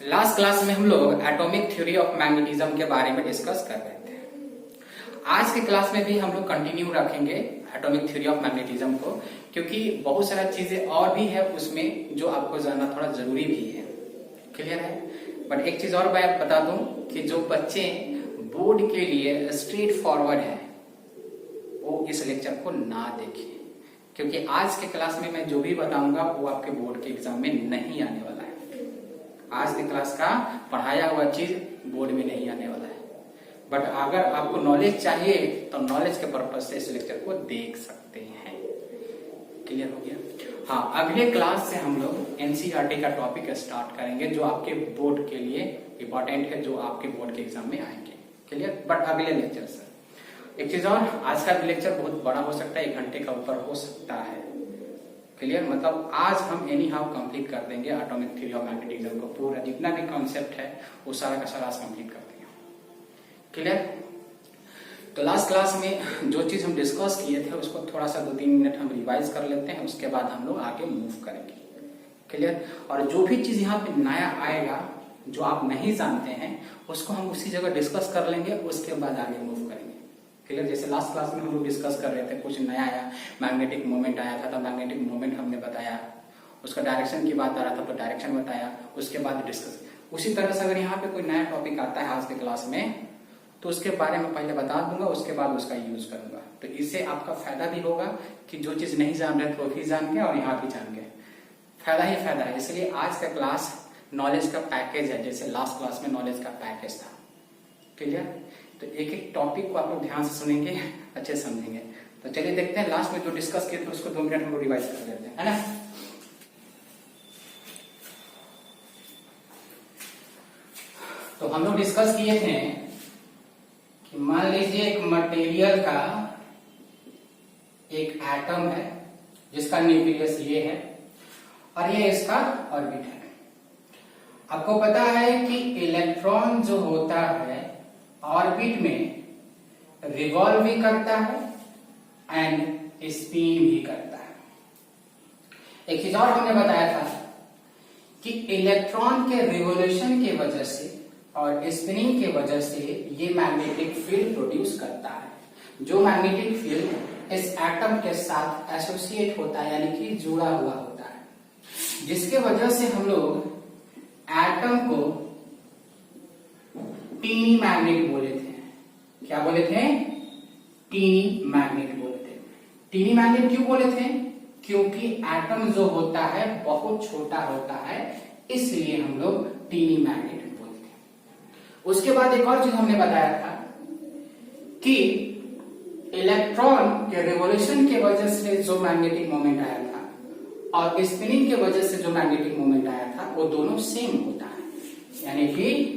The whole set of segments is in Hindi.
लास्ट क्लास में हम लोग एटॉमिक थ्योरी ऑफ मैग्नेटिज्म के बारे में डिस्कस कर रहे थे। आज के क्लास में भी हम लोग कंटिन्यू रखेंगे एटॉमिक थ्योरी ऑफ मैग्नेटिज्म को, क्योंकि बहुत सारा चीजें और भी है उसमें जो आपको जानना थोड़ा जरूरी भी है। क्लियर है? बट एक चीज और मैं बता दूं कि जो बच्चे बोर्ड के लिए स्ट्रेट फॉरवर्ड है वो इस लेक्चर को ना देखें, क्योंकि आज के क्लास में मैं जो भी बताऊंगा वो आपके बोर्ड के एग्जाम में नहीं आने वाला है। आज के क्लास का पढ़ाया हुआ चीज बोर्ड में नहीं आने वाला है। बट अगर आपको नॉलेज चाहिए तो नॉलेज के पर्पज से इस लेक्चर को देख सकते हैं। क्लियर हो गया? हाँ, अगले क्लास से हम लोग एनसीईआरटी का टॉपिक स्टार्ट करेंगे जो आपके बोर्ड के लिए इंपॉर्टेंट है, जो आपके बोर्ड के एग्जाम में आएंगे। क्लियर? बट अगले लेक्चर से एक चीज और, आज का लेक्चर बहुत बड़ा हो सकता है, 1 घंटे का ऊपर हो सकता है। क्लियर? मतलब आज हम एनी हाउ कंप्लीट कर देंगे एटॉमिक थ्योरी ऑफ मैग्नेटिज्म को, पूरा जितना भी कॉन्सेप्ट है वो सारा का सारा आज कंप्लीट कर देंगे। क्लियर? तो लास्ट क्लास में जो चीज हम डिस्कस किए थे उसको थोड़ा सा 2-3 मिनट हम रिवाइज कर लेते हैं, उसके बाद हम लोग आगे मूव करेंगे। क्लियर? और जो भी चीज यहाँ पे नया आएगा जो आप नहीं जानते हैं उसको हम उसी जगह डिस्कस कर लेंगे, उसके बाद आगे मूव करेंगे। क्लियर? जैसे लास्ट क्लास में हम लोग डिस्कस कर रहे थे, कुछ नया आया, मैग्नेटिक मोमेंट आया था तो मैग्नेटिक मोमेंट हमने बताया, उसका डायरेक्शन की बात आ रहा था तो डायरेक्शन बताया, उसके बाद डिस्कस। उसी तरह से अगर यहाँ पे कोई नया टॉपिक आता है आज के क्लास में तो उसके बारे में पहले बता दूंगा, उसके बाद उसका यूज करूंगा। तो इससे आपका फायदा भी होगा कि जो चीज नहीं जान रहे थे वो भी जान गए और यहाँ भी जान गए, फायदा ही फायदा है। इसलिए आज का क्लास नॉलेज का पैकेज है, जैसे लास्ट क्लास में नॉलेज का पैकेज था। क्लियर? तो एक एक टॉपिक को आप लोग ध्यान से सुनेंगे, अच्छे समझेंगे। तो चलिए देखते हैं लास्ट में जो डिस्कस किए थे उसको 2 मिनट हम लोग रिवाइज कर लेते हैं, है ना? तो हम लोग डिस्कस किए थे कि मान लीजिए एक मटेरियल का एक एटम है जिसका न्यूक्लियस ये है और ये इसका ऑर्बिट है। आपको पता है कि इलेक्ट्रॉन जो होता है ऑर्बिट में रिवॉल्व भी करता है एंड स्पिन भी करता है। एक चीज और हमने बताया था कि इलेक्ट्रॉन के रिवोल्यूशन के वजह से और स्पिनिंग के वजह से ये मैग्नेटिक फील्ड प्रोड्यूस करता है। जो मैग्नेटिक फील्ड इस एटम के साथ एसोसिएट होता है, यानी कि जुड़ा हुआ होता है, जिसके वजह से हम लोग एटम को टीनी मैग्नेट बोले थे। क्या बोले थे? टीनी मैग्नेट बोले थे। टीनी मैग्नेट क्यों बोले थे? क्योंकि एटम जो होता है बहुत छोटा होता है, इसलिए हम लोग टीनी मैग्नेट बोलते हैं। उसके बाद एक और चीज हमने बताया था कि इलेक्ट्रॉन के रिवोल्यूशन के वजह से जो मैग्नेटिक मोमेंट आया था और स्पिनिंग के वजह से जो मैग्नेटिक मोमेंट आया था वो दोनों सेम होता है, यानी कि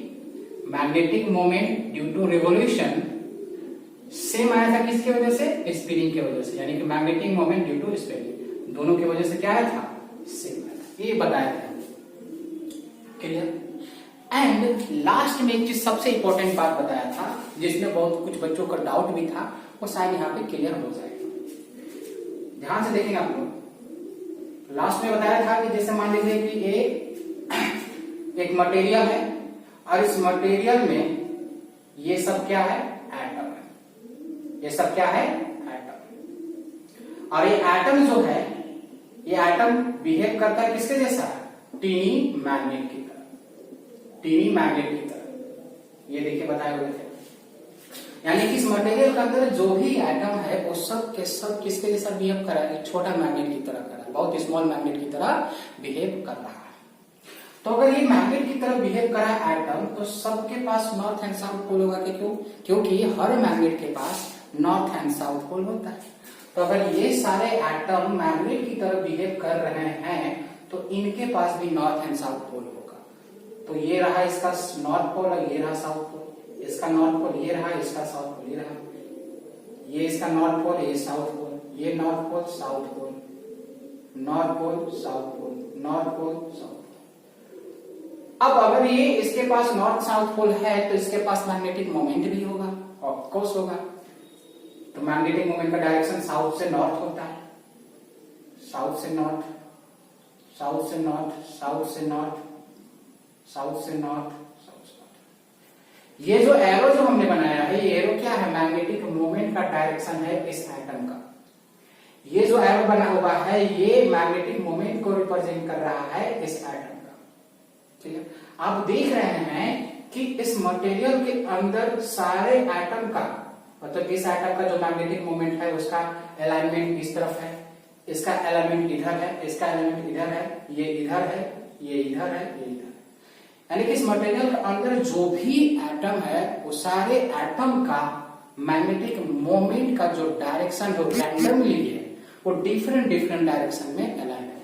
magnetic moment due to revolution same आया था। किसकी वजह से? स्पिनिंग की वजह से, यानी कि magnetic moment due to spinning दोनों की वजह से क्या आया था? सेम आया था। ये बताया था। क्लियर? एंड लास्ट में एक चीज सबसे इंपॉर्टेंट बात बताया था जिसमें बहुत कुछ बच्चों का डाउट भी था, वो शायद यहाँ पे क्लियर हो जाएगा। ध्यान से देखेंगे आप लोग। लास्ट में बताया था कि जैसे मान लीजिए कि एक मटेरियल है और इस मटेरियल में ये सब क्या है? एटम है। ये सब क्या है? एटम। और ये एटम जो है, ये एटम बिहेव करता है किसके जैसा? टीनी मैग्नेट की तरह। टीनी मैग्नेट की तरह। ये देखिए बताए हुए थे, यानी कि इस मटेरियल के अंदर जो भी एटम है वो सब के सब किसके जैसा बिहेव कर रहा है? छोटा मैग्नेट की तरह कर रहा है, बहुत स्मॉल मैग्नेट की तरह बिहेव कर रहा है। तो अगर ये मैग्नेट की तरह बिहेव कर रहा है एटम, तो सबके पास नॉर्थ एंड साउथ पोल होगा। क्यों? क्योंकि हर मैग्नेट के पास नॉर्थ एंड साउथ पोल होता है। तो अगर ये सारे एटम मैग्नेट की तरह बिहेव कर रहे हैं तो इनके पास भी नॉर्थ एंड साउथ पोल होगा। तो ये रहा इसका नॉर्थ पोल और ये रहा साउथ पोल। इसका नॉर्थ पोल ये रहा, इसका साउथ पोल ये रहा। ये इसका नॉर्थ पोल, ये साउथ पोल, ये north pole south pole, north pole south pole, north pole south. अब अगर ये इसके पास नॉर्थ साउथ पोल है तो इसके पास मैग्नेटिक मोमेंट भी होगा, ऑफ कोर्स होगा। तो मैग्नेटिक मोमेंट का डायरेक्शन साउथ से नॉर्थ होता है, साउथ से नॉर्थ, साउथ से नॉर्थ, साउथ से नॉर्थ, साउथ से नॉर्थ, साउथ से नॉर्थ। ये जो एरो जो हमने बनाया है, ये एरो क्या है, मैग्नेटिक मोमेंट का डायरेक्शन है इस एटम का। ये जो एरो बना हुआ है ये मैग्नेटिक मोमेंट को रिप्रेजेंट कर रहा है इस एटम का। ठीक है, आप देख रहे हैं कि इस मटेरियल के अंदर सारे एटम का, मतलब इस एटम का जो मैग्नेटिक मोमेंट है उसका अलाइनमेंट इस तरफ है, इसका अलाइनमेंट इधर है, इसका अलाइनमेंट इधर है, ये इधर है, ये इधर है, ये इधर है। यानी कि इस मटेरियल के अंदर जो भी एटम है वो सारे एटम का मैग्नेटिक मोमेंट का जो डायरेक्शन है रैंडमली है, वो डिफरेंट डिफरेंट डायरेक्शन में अलाइन है।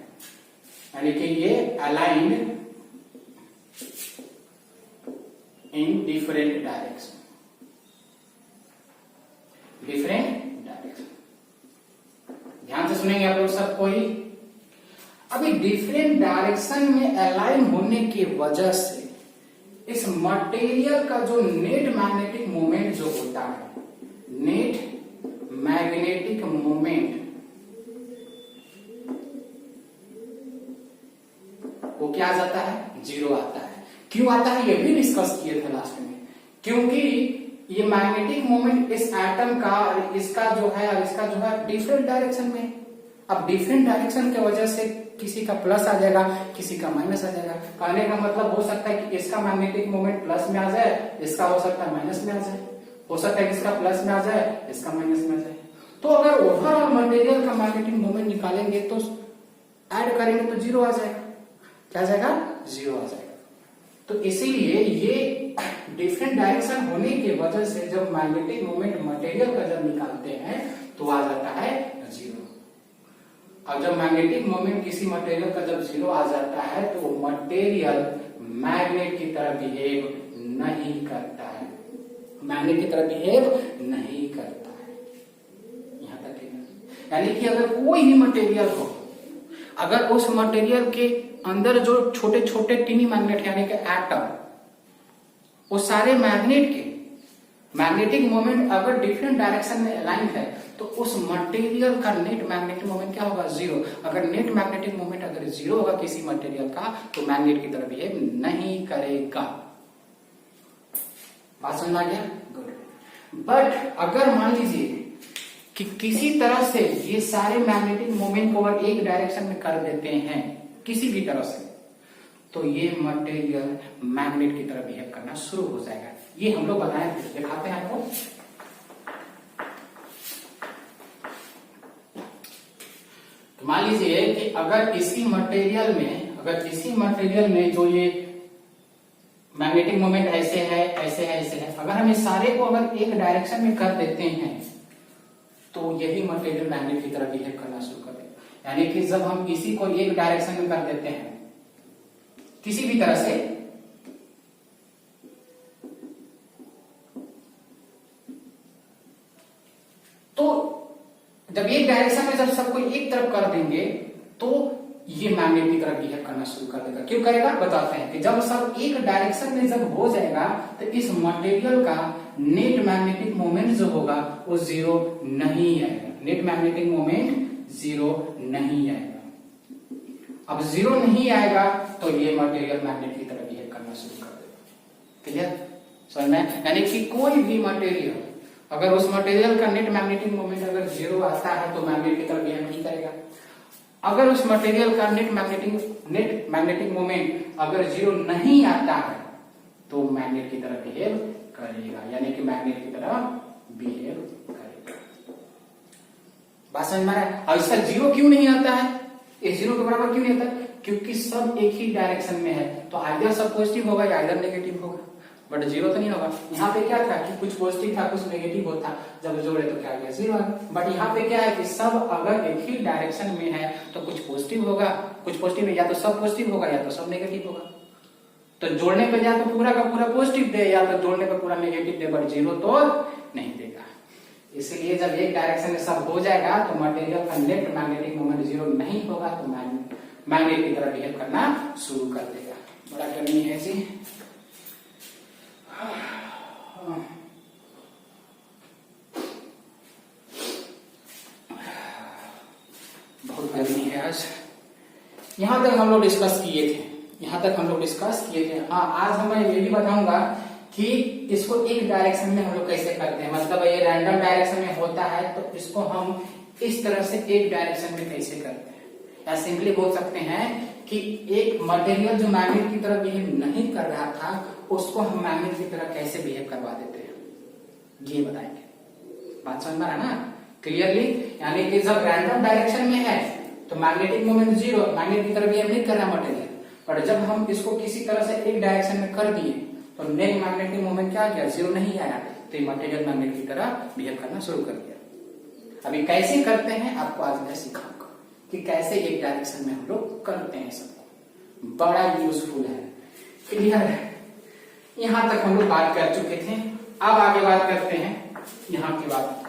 यानी कि ये aligned in different direction, different direction. ध्यान से सुनेंगे आप लोग सब कोई। अभी डिफरेंट डायरेक्शन में अलाइन होने की वजह से इस मटेरियल का जो नेट मैग्नेटिक मोमेंट जो होता है, नेट मैग्नेटिक मोमेंट, वो क्या आ जाता है, जीरो आता है। क्यों आता है ये भी डिस्कस किए थे लास्ट में, क्योंकि ये मैग्नेटिक मोमेंट इस एटम का और इसका जो है डिफरेंट डायरेक्शन में। अब डिफरेंट डायरेक्शन की वजह से किसी का प्लस आ जाएगा, किसी का माइनस आ जाएगा। कहने का मतलब हो सकता है कि इसका मैग्नेटिक मोमेंट प्लस में आ जाए, इसका हो सकता है माइनस में आ जाए, हो सकता है कि इसका प्लस में आ जाए, इसका माइनस में आ जाए। तो अगर ओवरऑल मटेरियल का मैग्नेटिक मोमेंट निकालेंगे तो ऐड करेंगे तो जीरो आ जाएगा। क्या आ जाएगा, जीरो आ जाएगा। तो इसीलिए ये डिफरेंट डायरेक्शन होने की वजह से जब मैग्नेटिक मोमेंट मटेरियल का जब निकालते हैं तो आ जाता है जीरो। अब जब मैग्नेटिक मोमेंट किसी मटेरियल का जब जीरो आ जाता है तो वो मटेरियल मैग्नेट की तरह बिहेव नहीं करता है, मैग्नेट की तरह बिहेव नहीं करता है। यहां तक ठीक है। यानी कि अगर कोई भी मटेरियल हो, अगर उस मटेरियल के अंदर जो छोटे छोटे टिनी मैग्नेट यानी कि एटम, वो सारे मैग्नेट के मैग्नेटिक मोमेंट अगर डिफरेंट डायरेक्शन में अलाइन है तो उस मटेरियल का नेट मैग्नेटिक मोमेंट क्या होगा, जीरो। अगर नेट मैग्नेटिक मोमेंट अगर जीरो होगा किसी मटेरियल का तो मैग्नेट की तरह बिहेव नहीं करेगा। बात समझ में आ गया, गुड। बट अगर मान लीजिए कि किसी तरह से ये सारे मैग्नेटिक मोमेंट को अगर एक डायरेक्शन में कर देते हैं किसी भी तरह से, तो ये मटेरियल मैग्नेट की तरह बिहेव करना शुरू हो जाएगा। ये हम लोग बताए थे, दिखाते हैं आपको। तो मान लीजिए कि अगर किसी मटेरियल में जो ये मैग्नेटिक मोमेंट ऐसे है, ऐसे है, ऐसे है, अगर हम इस सारे को अगर एक डायरेक्शन में कर देते हैं तो यही मटेरियल मैग्नेट की तरह बिहेव करना शुरू कर देगा। यानी कि जब हम इसी को एक डायरेक्शन में कर देते हैं किसी भी तरह से, तो जब एक डायरेक्शन में जब सबको एक तरफ कर देंगे तो ये मैग्नेट की तरह बिहेव करना शुरू कर देगा। क्यों करेगा, बताते हैं कि जब सब एक डायरेक्शन में जब हो जाएगा तो इस मटेरियल का नेट मैग्नेटिक मोमेंट जो होगा वो जीरो नहीं आएगा। नेट मैग्नेटिक मोमेंट जीरो नहीं आएगा। अब जीरो नहीं आएगा तो ये मटेरियल मैग्नेट की तरह बिहेव करना शुरू कर देगा। क्लियर, समझ में? यानी कि कोई भी मटेरियल अगर उस मटेरियल का नेट मैग्नेटिक मोमेंट अगर जीरो आता है तो मैग्नेट की तरह बिहेव नहीं करेगा। अगर उस मटेरियल का नेट मैग्नेटिक मोमेंट अगर जीरो नहीं आता है तो मैग्नेट की तरह बिहेव करेगा, यानी कि मैग्नेट की तरह बिहेव करेगा। बात समझ में आ रहा है? अब इसका जीरो क्यों नहीं आता है, ये जीरो के बराबर क्यों नहीं आता? क्योंकि सब एक ही डायरेक्शन में है, तो आइदर सब पॉजिटिव होगा या आइदर नेगेटिव होगा, बट जीरो तो नहीं होगा। यहाँ पे क्या था कि कुछ पॉजिटिव था कुछ नेगेटिव होता, जब जोड़े तो क्या गया, जीरो। बट यहाँ पे क्या है कि सब अगर एक ही डायरेक्शन में है तो कुछ पॉजिटिव होगा, कुछ पॉजिटिव है, या तो सब पॉजिटिव होगा या तो सब नेगेटिव होगा। तो जोड़ने पे या तो पूरा का पूरा पॉजिटिव दे या तो जोड़ने पे पूरा नेगेटिव दे, बट जीरो तो नहीं देगा। इसलिए जब एक डायरेक्शन में सब हो जाएगा तो मटेरियल का नेट मैग्नेटिक मोमेंट जीरो नहीं होगा तो मैग्नेट की तरह बिहेव करना शुरू कर देगा। बड़ा गर्मी है जी, बहुत गर्मी है आज। यहां तक हम लोग डिस्कस किए थे यहाँ तक हम लोग डिस्कस किए थे। हाँ, आज मैं ये भी बताऊंगा कि इसको एक डायरेक्शन में हम लोग कैसे करते हैं, मतलब ये रैंडम डायरेक्शन में होता है तो इसको हम इस तरह से एक डायरेक्शन में कैसे करते हैं, या सिंपली बोल सकते हैं कि एक मटेरियल जो मैग्नेट की तरह बिहेव नहीं कर रहा था उसको हम मैग्नेट की तरह कैसे बिहेव करवा देते हैं, ये बताएंगे। बात समझ में आ रहा है ना क्लियरली? यानी कि जब रैंडम डायरेक्शन में है तो मैग्नेटिक मोमेंट जीरो, मैग्नेट की तरह बिहेव नहीं कर रहा मटेरियल, पर जब हम इसको किसी तरह से एक डायरेक्शन में कर दिए तो नेट मैग्नेटिक मोमेंट क्या गया, जीरो नहीं आया, तो ये मटेरियल मैग्नेट की तरह बिहेव करना शुरू कर दिया। अभी कैसे करते हैं आपको आज मैं सिखाऊंगा कि कैसे एक डायरेक्शन में हम लोग करते हैं, सबको बड़ा यूजफुल है। क्लियर है? यहां तक हम लोग बात कर चुके थे, अब आगे बात करते हैं यहां की बात।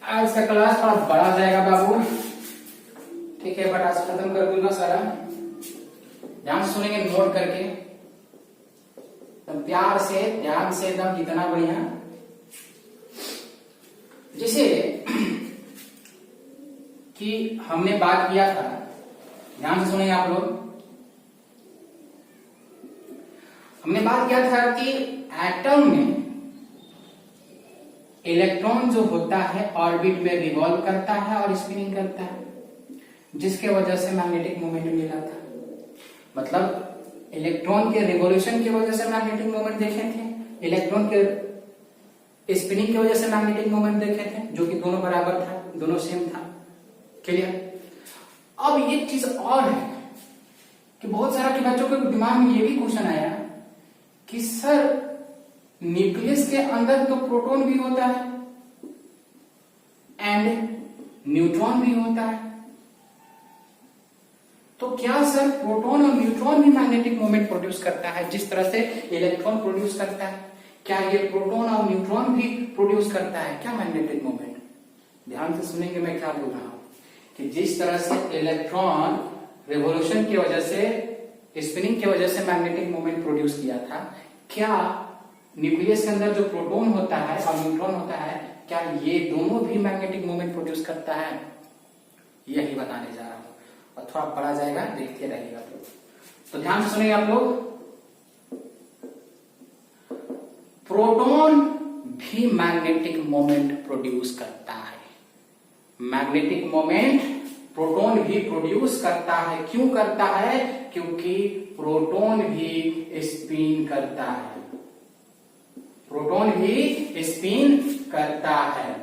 आज का क्लास थोड़ा बड़ा जाएगा बाबू, ठीक है, बट आज खत्म कर दूंगा सारा, ध्यान से सुनेंगे, नोट करके प्यार से ध्यान से एकदम जितना बढ़िया। जैसे कि हमने बात किया था, ध्यान से सुनेंगे आप लोग, हमने बात किया था कि एटम में इलेक्ट्रॉन जो होता है ऑर्बिट में रिवॉल्व करता है और स्पिनिंग करता है, जिसके वजह से मैग्नेटिक मोमेंट मिला था। मतलब इलेक्ट्रॉन के रिवॉल्यूशन की वजह से मैग्नेटिक मोमेंट देखे थे, इलेक्ट्रॉन के स्पिनिंग की वजह से मैग्नेटिक मोमेंट देखे थे, जो कि दोनों बराबर था, दोनों सेम था। क्लियर? अब ये चीज और है कि बहुत सारा के बच्चों के दिमाग में ये भी क्वेश्चन आया कि सर न्यूक्लियस के अंदर तो प्रोटॉन भी होता है एंड न्यूट्रॉन भी होता है, तो क्या सर प्रोटॉन और न्यूट्रॉन भी मैग्नेटिक मोमेंट प्रोड्यूस करता है जिस तरह से इलेक्ट्रॉन प्रोड्यूस करता है? क्या ये प्रोटॉन और न्यूट्रॉन भी प्रोड्यूस करता है क्या मैग्नेटिक मोमेंट? ध्यान से सुनेंगे मैं क्या बोल रहा हूं कि जिस तरह से इलेक्ट्रॉन रिवॉल्यूशन की वजह से, स्पिनिंग की वजह से मैग्नेटिक मोमेंट प्रोड्यूस किया था, क्या न्यूक्लियस के अंदर जो प्रोटॉन होता है और न्यूट्रॉन होता है, क्या ये दोनों भी मैग्नेटिक मोमेंट प्रोड्यूस करता है? यही बताने जा रहा हूं, और थोड़ा बड़ा जाएगा, देखते रहिएगा। तो ध्यान से सुनिए आप लोग, प्रोटॉन भी मैग्नेटिक मोमेंट प्रोड्यूस करता है। मैग्नेटिक मोमेंट प्रोटॉन भी प्रोड्यूस करता है। क्यों करता है? क्योंकि प्रोटॉन भी स्पिन करता है, प्रोटॉन भी स्पिन करता है।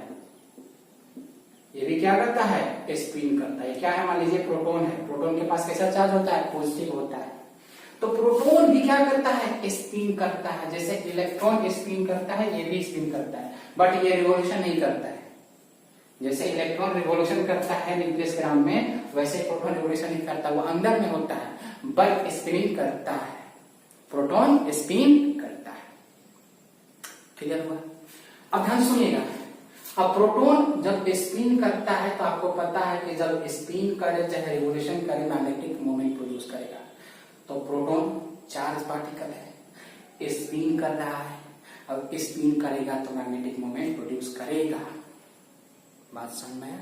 ये भी क्या करता है? स्पिन करता है। क्या है? मान लीजिए प्रोटॉन है, प्रोटॉन के पास कैसा चार्ज होता है? पॉजिटिव होता है। तो प्रोटॉन भी क्या करता है? स्पिन करता है। जैसे इलेक्ट्रॉन स्पिन करता है, ये भी स्पिन करता है, बट ये रिवॉल्यूशन नहीं करता है। जैसे इलेक्ट्रॉन रिवॉल्यूशन करता है न्यूक्लियस ग्राउंड में, वैसे प्रोटॉन रिवॉल्यूशन नहीं करता, वो अंदर में होता है, बट स्पिनिंग करता है। प्रोटॉन स्पिन करता है। क्लियर हुआ? अब ध्यान सुनिएगा, अब प्रोटॉन जब स्पिन करता है तो आपको पता है कि जब स्पिन करे चाहे रिवॉल्यूशन करे, मैग्नेटिक मोमेंट प्रोड्यूस करेगा। तो प्रोटॉन चार्ज पार्टिकल है, स्पिन कर रहा है, अब स्पिन करेगा तो मैग्नेटिक मोमेंट प्रोड्यूस करेगा। बात समझ में?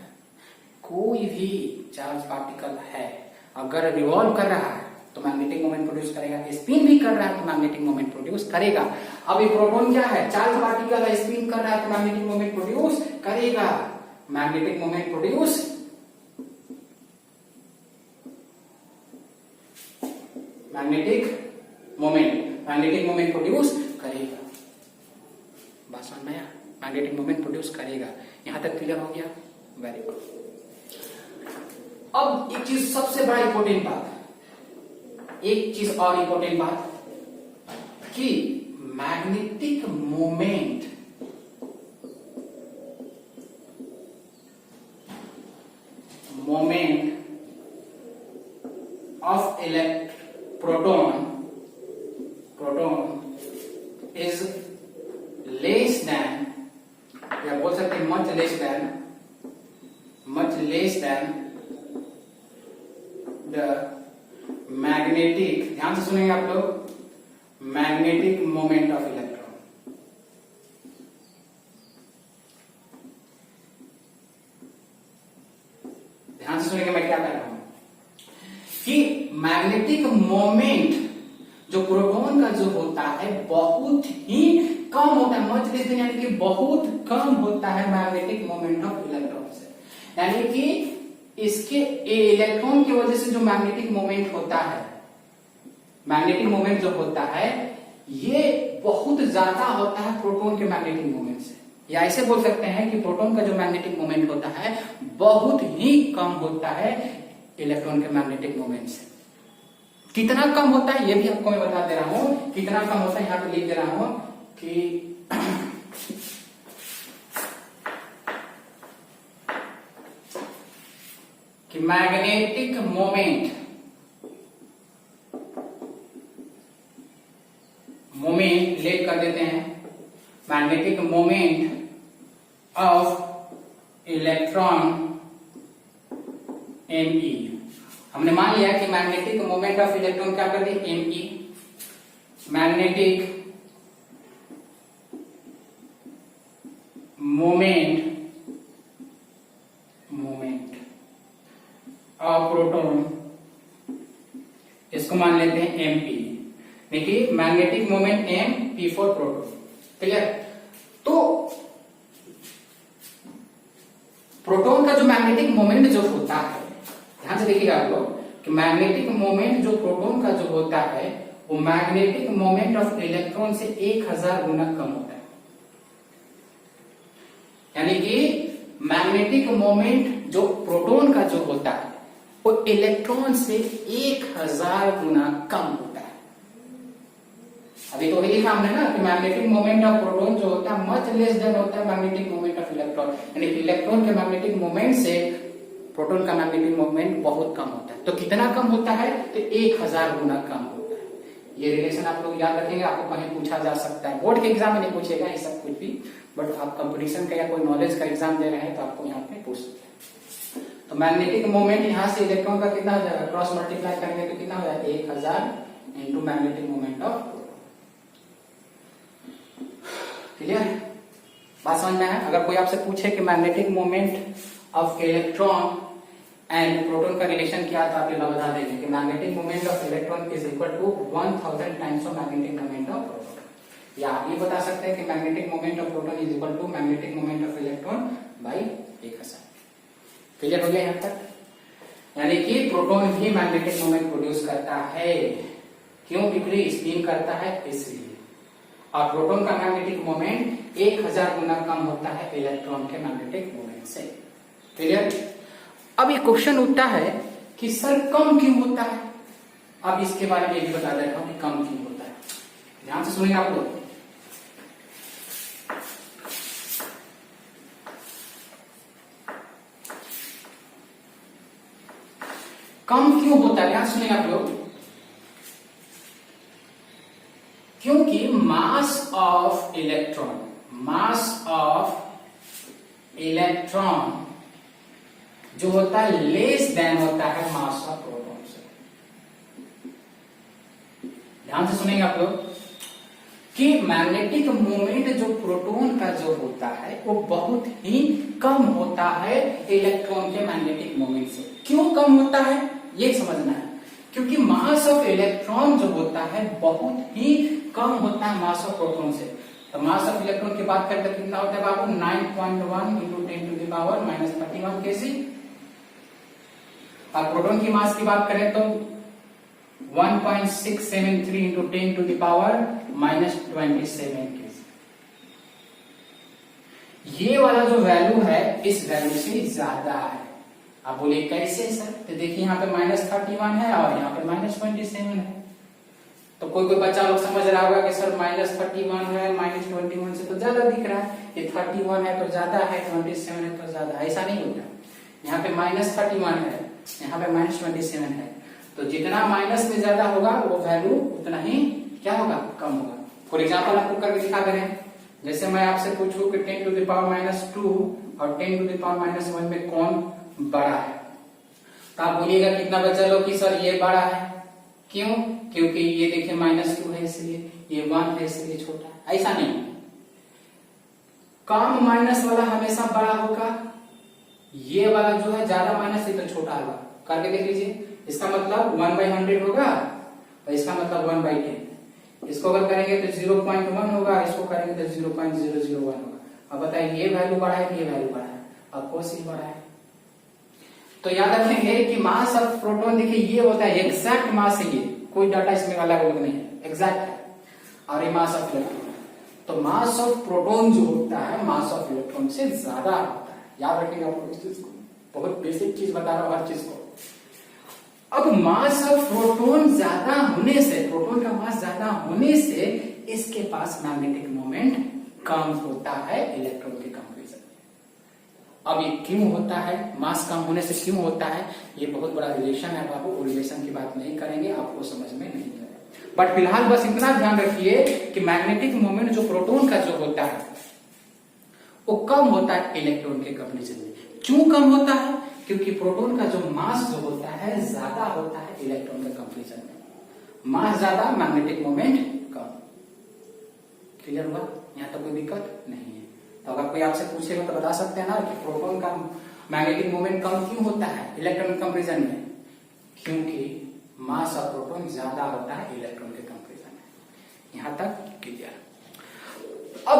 कोई भी चार्ज पार्टिकल है अगर रिवॉल्व कर रहा है तो मैग्नेटिक मोमेंट प्रोड्यूस करेगा, स्पिन भी कर रहा है तो मैग्नेटिक मोमेंट प्रोड्यूस करेगा। अब ये प्रोटॉन क्या है? चार्ज पार्टिकल है, स्पिन कर रहा है तो मैग्नेटिक मोमेंट प्रोड्यूस करेगा। Magnetic moment produce magnetic moment produce करेगा। बात समझ में आया? मैग्नेटिक मोमेंट प्रोड्यूस करेगा। यहां तक क्लियर हो गया? Very good. अब एक चीज सबसे बड़ा इंपॉर्टेंट बात, एक चीज और इंपॉर्टेंट बात कि magnetic moment of proton is less than, या बोल सकते हैं much less than the magnetic, ध्यान से सुनेंगे आप लोग, मैग्नेटिक मोमेंट ऑफ इलेक्ट्रॉन। ध्यान से सुनेंगे मैं क्या कर रहा हूं। मैग्नेटिक मोमेंट जो प्रोटॉन का जो होता है बहुत ही कम होता है, मच लेस देन, यानी कि बहुत कम होता है मैग्नेटिक मोमेंट ऑफ इलेक्ट्रॉन से। यानी कि इसके इलेक्ट्रॉन की वजह से जो मैग्नेटिक मोमेंट होता है, मैग्नेटिक मोमेंट जो होता है ये बहुत ज्यादा होता है प्रोटॉन के मैग्नेटिक मोमेंट से। या ऐसे बोल सकते हैं कि प्रोटॉन का जो मैग्नेटिक मोमेंट होता है बहुत ही कम होता है इलेक्ट्रॉन के मैग्नेटिक मोमेंट से। कितना कम होता है ये भी आपको मैं बता दे रहा हूं, कितना कम होता है यहां पे लिख दे रहा हूं कि मैग्नेटिक मोमेंट लेट कर देते हैं, magnetic moment of electron me। हमने मान लिया कि मैग्नेटिक मोमेंट ऑफ इलेक्ट्रॉन क्या कर दी, me। Magnetic moment of proton, इसको मान लेते हैं mp। देखिए magnetic moment mp for proton, clear. तो प्रोटॉन का जो मैग्नेटिक मोमेंट जो होता है, ध्यान से देखिएगा आप लोग कि मैग्नेटिक मोमेंट जो प्रोटॉन का जो होता है वो मैग्नेटिक मोमेंट ऑफ इलेक्ट्रॉन से 1000 गुना कम होता है। यानी कि मैग्नेटिक मोमेंट जो प्रोटॉन का जो होता है वो इलेक्ट्रॉन से 1000 गुना कम होता है। अभी तो वही लिखा हमने ना कि मैग्नेटिक मोमेंट ऑफ प्रोटॉन जो होता है मच लेस देन होता है मैग्नेटिक मोमेंट ऑफ इलेक्ट्रॉन। यानी कि इलेक्ट्रॉन के मैग्नेटिक मोमेंट से प्रोटॉन का मैग्नेटिक मोमेंट बहुत कम होता है। तो कितना कम होता है, तो 1000 गुना कम होता है। ये रिलेशन आप लोग याद रखेंगे, आपको कहीं पूछा जा सकता है, बोर्ड के एग्जाम में नहीं पूछेगा ये सब कुछ भी, बट आप कंपटीशन का या कोई नॉलेज का एग्जाम दे रहे हैं तो आपको यहाँ पे पूछ सकते हैं। तो मैग्नेटिक मोमेंट यहाँ से इलेक्ट्रॉन का कितना हो जाएगा, क्रॉस मल्टीप्लाई करेंगे तो कितना हो जाएगा 1000 into magnetic moment of proton. Clear, बात समझ में है। अगर कोई आपसे पूछे कि magnetic moment of electron and proton का रिलेशन क्या, तो आप ये बता देंगे कि magnetic moment of electron is equal to 1000 times of magnetic moment of proton. या आप ये बता सकते हैं कि magnetic moment of proton is equal to magnetic moment of electron by 1000। Clear हो गया यहाँ तक। यानी कि प्रोटॉन भी मैग्नेटिक मोमेंट प्रोड्यूस करता है, क्यों, क्योंकि स्पिन करता है इसलिए। और प्रोटॉन का मैग्नेटिक मोमेंट 1000 गुना कम होता है इलेक्ट्रॉन के मैग्नेटिक मोमेंट से। क्लियर। अब ये क्वेश्चन उठता है कि सर कम क्यों होता है। अब इसके बारे में भी बता देता हूं कि कम क्यों होता है, ध्यान से सुनिए आप लोग। कम क्यों होता है, ध्यान सुनिए आप लोग। क्योंकि मास ऑफ इलेक्ट्रॉन जो होता है लेस देन होता है मास ऑफ प्रोटॉन से। ध्यान से सुनेंगे आप लोग कि मैग्नेटिक मोमेंट जो प्रोटॉन का जो होता है वो बहुत ही कम होता है इलेक्ट्रॉन के मैग्नेटिक मोमेंट से। क्यों कम होता है ये समझना है, क्योंकि मास ऑफ इलेक्ट्रॉन जो होता है बहुत ही कम होता है मास ऑफ प्रोटॉन से। तो मास ऑफ इलेक्ट्रॉन की बात करें तो कितना होता है बाबू, 9.1 इंटू 10⁻⁻31 केजी। और प्रोटॉन की मास की बात करें तो 1.673 इंटू 10⁻⁻27 केजी। ये वाला जो वैल्यू है इस वैल्यू से ज्यादा है। आप बोले कैसे सर, तो देखिए यहाँ पे -31 है और यहाँ पे -27 है। तो कोई बच्चा लोग समझ रहा होगा कि सर -31 है, -21 से तो ज्यादा दिख रहा है, ये 31 है तो ज्यादा है, 27 है तो ज्यादा। ऐसा नहीं होता, यहाँ पे -31 है, यहाँ पे -27 है। तो जितना माइनस में ज्यादा होगा वो वैल्यू उतना ही क्या होगा, कम होगा। फॉर एग्जाम्पल आपको करके दिखा दे रहे हैं, जैसे मैं आपसे पूछूं कि 10⁻⁻2 और 10⁻⁻1 में कौन बड़ा है, तो आप बोलिएगा कितना बच्चा लोग कि सर ये बड़ा है। क्यों, क्योंकि ये देखिए -2 है इसलिए, ये 1 है इसलिए छोटा है। ऐसा नहीं, कम माइनस वाला हमेशा बड़ा होगा, ये वाला जो है ज्यादा माइनस है तो छोटा होगा। करके देख लीजिए, इसका मतलब 1/100 होगा और इसका मतलब 1/10। इसको अगर करेंगे तो 0.1 होगा, इसको करेंगे तो 0.001 होगा। अब बताइए ये वैल्यू बढ़ा है कि ये वैल्यू बढ़ा है? ऑफकोर्स ये बढ़ा है। तो याद रखेंगे कि मास ऑफ प्रोटॉन, देखिए ये होता है एग्जैक्ट मास है, ये कोई डाटा इसमें अलग अलग नहीं है, एग्जैक्ट है। और ये मास ऑफ इलेक्ट्रॉन, तो मास ऑफ प्रोटॉन जो होता है मास ऑफ इलेक्ट्रॉन से ज्यादा होता है। याद रखेंगे आप लोग इस चीज को, बहुत बेसिक चीज बता रहा हूं हर चीज को। अब मास ऑफ प्रोटॉन ज्यादा होने से, प्रोटॉन का मास ज्यादा होने से इसके पास मैग्नेटिक मोमेंट कम होता है इलेक्ट्रॉन के कंपैरिजन में। अब ये क्यों होता है, मास कम होने से क्यों होता है, ये बहुत बड़ा रिलेशन है बाबू, वो रिलेशन की बात नहीं करेंगे, आपको समझ में नहीं आएगा। बट फिलहाल बस इतना ध्यान रखिए कि मैग्नेटिक मोमेंट जो प्रोटॉन का जो होता है वो कम होता है इलेक्ट्रॉन के कंपैरिजन में। क्यों कम होता है? क्योंकि प्रोटॉन का जो मास जो होता है ज्यादा होता है इलेक्ट्रॉन के कंपैरिजन में। मास ज्यादा, मैग्नेटिक मोमेंट कम। क्लियर हुआ? यहाँ तक कोई दिक्कत नहीं है। तो अगर कोई आपसे पूछेगा तो बता सकते हैं ना कि प्रोटॉन का मैग्नेटिक मोमेंट कम क्यों होता है इलेक्ट्रॉन के कंपैरिजन में? क्योंकि मास ऑफ प्रोटॉन ज्यादा होता है इलेक्ट्रॉन के कंपैरिजन में। यहां तक क्लियर? अब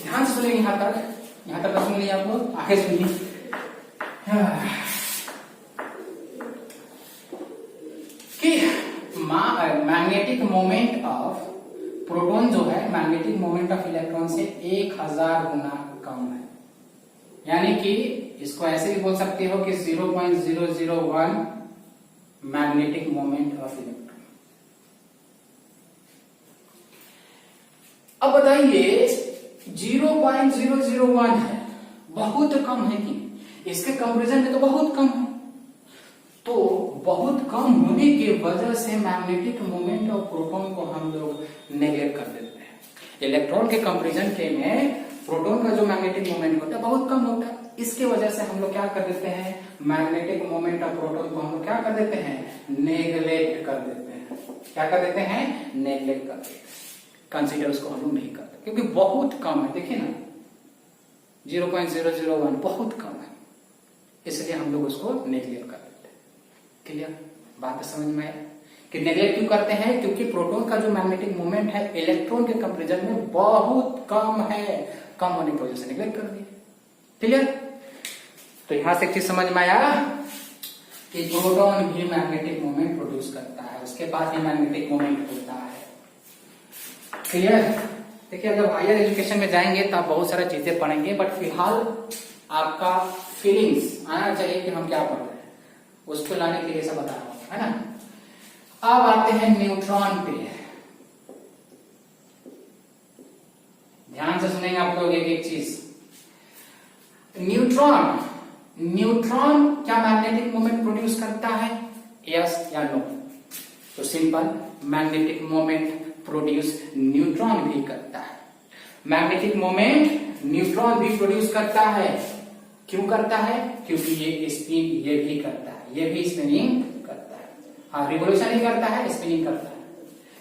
ध्यान से सुनिए, यहां तक सुन लिया आप लोग, आगे सुनिए। कि मैग्नेटिक मोमेंट ऑफ प्रोटॉन जो है मैग्नेटिक मोमेंट ऑफ इलेक्ट्रॉन से 1000 गुना कम है। यानी कि इसको ऐसे भी बोल सकते हो कि 0.001 मैग्नेटिक मोमेंट ऑफ इलेक्ट्रॉन। अब बताइए 0.001 है, बहुत कम है कि इसके कंपैरिजन में तो बहुत कम है। तो बहुत कम होने की वजह से मैग्नेटिक मोमेंट ऑफ प्रोटॉन को हम लोग नेग्लेक्ट कर देते हैं। इलेक्ट्रॉन के कंपैरिजन के में प्रोटॉन का जो मैग्नेटिक मोमेंट होता है बहुत कम होता है। इसके वजह से हम लोग क्या कर देते हैं, मैग्नेटिक मोमेंट ऑफ प्रोटॉन को हम लोग क्या कर देते हैं, नेग्लेक्ट कर देते हैं। क्या कर देते हैं? नेग्लेक्ट कर देते हैं, कंसीडर उसको हम लोग नहीं करते क्योंकि बहुत कम है। देखिए ना 0.001 बहुत कम है, इसलिए हम लोग उसको नेग्लेक्ट कर देते हैं। क्लियर? बात समझ में आया कि नेग्लेक्ट क्यों करते हैं? क्योंकि प्रोटॉन का जो मैग्नेटिक मोमेंट है इलेक्ट्रॉन के कंपैरिजन में बहुत कम है, कम होने की वजह से नेग्लेक्ट कर दिए। क्लियर? तो यहां से एक चीज समझ में आया कि प्रोटॉन भी मैग्नेटिक मोमेंट प्रोड्यूस करता है, उसके पास ही मैग्नेटिक मोमेंट होता है। क्लियर? देखिए जब हायर एजुकेशन में जाएंगे तो आप बहुत सारी चीजें पढ़ेंगे, बट फिलहाल आपका फीलिंग्स आना चाहिए कि हम क्या पढ़ रहे हैं, उसको लाने के लिए सब बता रहा हूं, है ना। अब आते हैं न्यूट्रॉन पे। ध्यान से सुनेंगे आप लोग एक एक चीज। न्यूट्रॉन क्या मैग्नेटिक मोमेंट प्रोड्यूस करता है? यस या नो? तो simple, magnetic moment produce neutron भी करता है। मैग्नेटिक मोमेंट न्यूट्रॉन भी प्रोड्यूस करता है। क्यों करता है? क्योंकि ये स्पिन ये भी करता है, ये भी स्पिनिंग करता है। हाँ, रिवोल्यूशन ही करता है, स्पिनिंग करता है।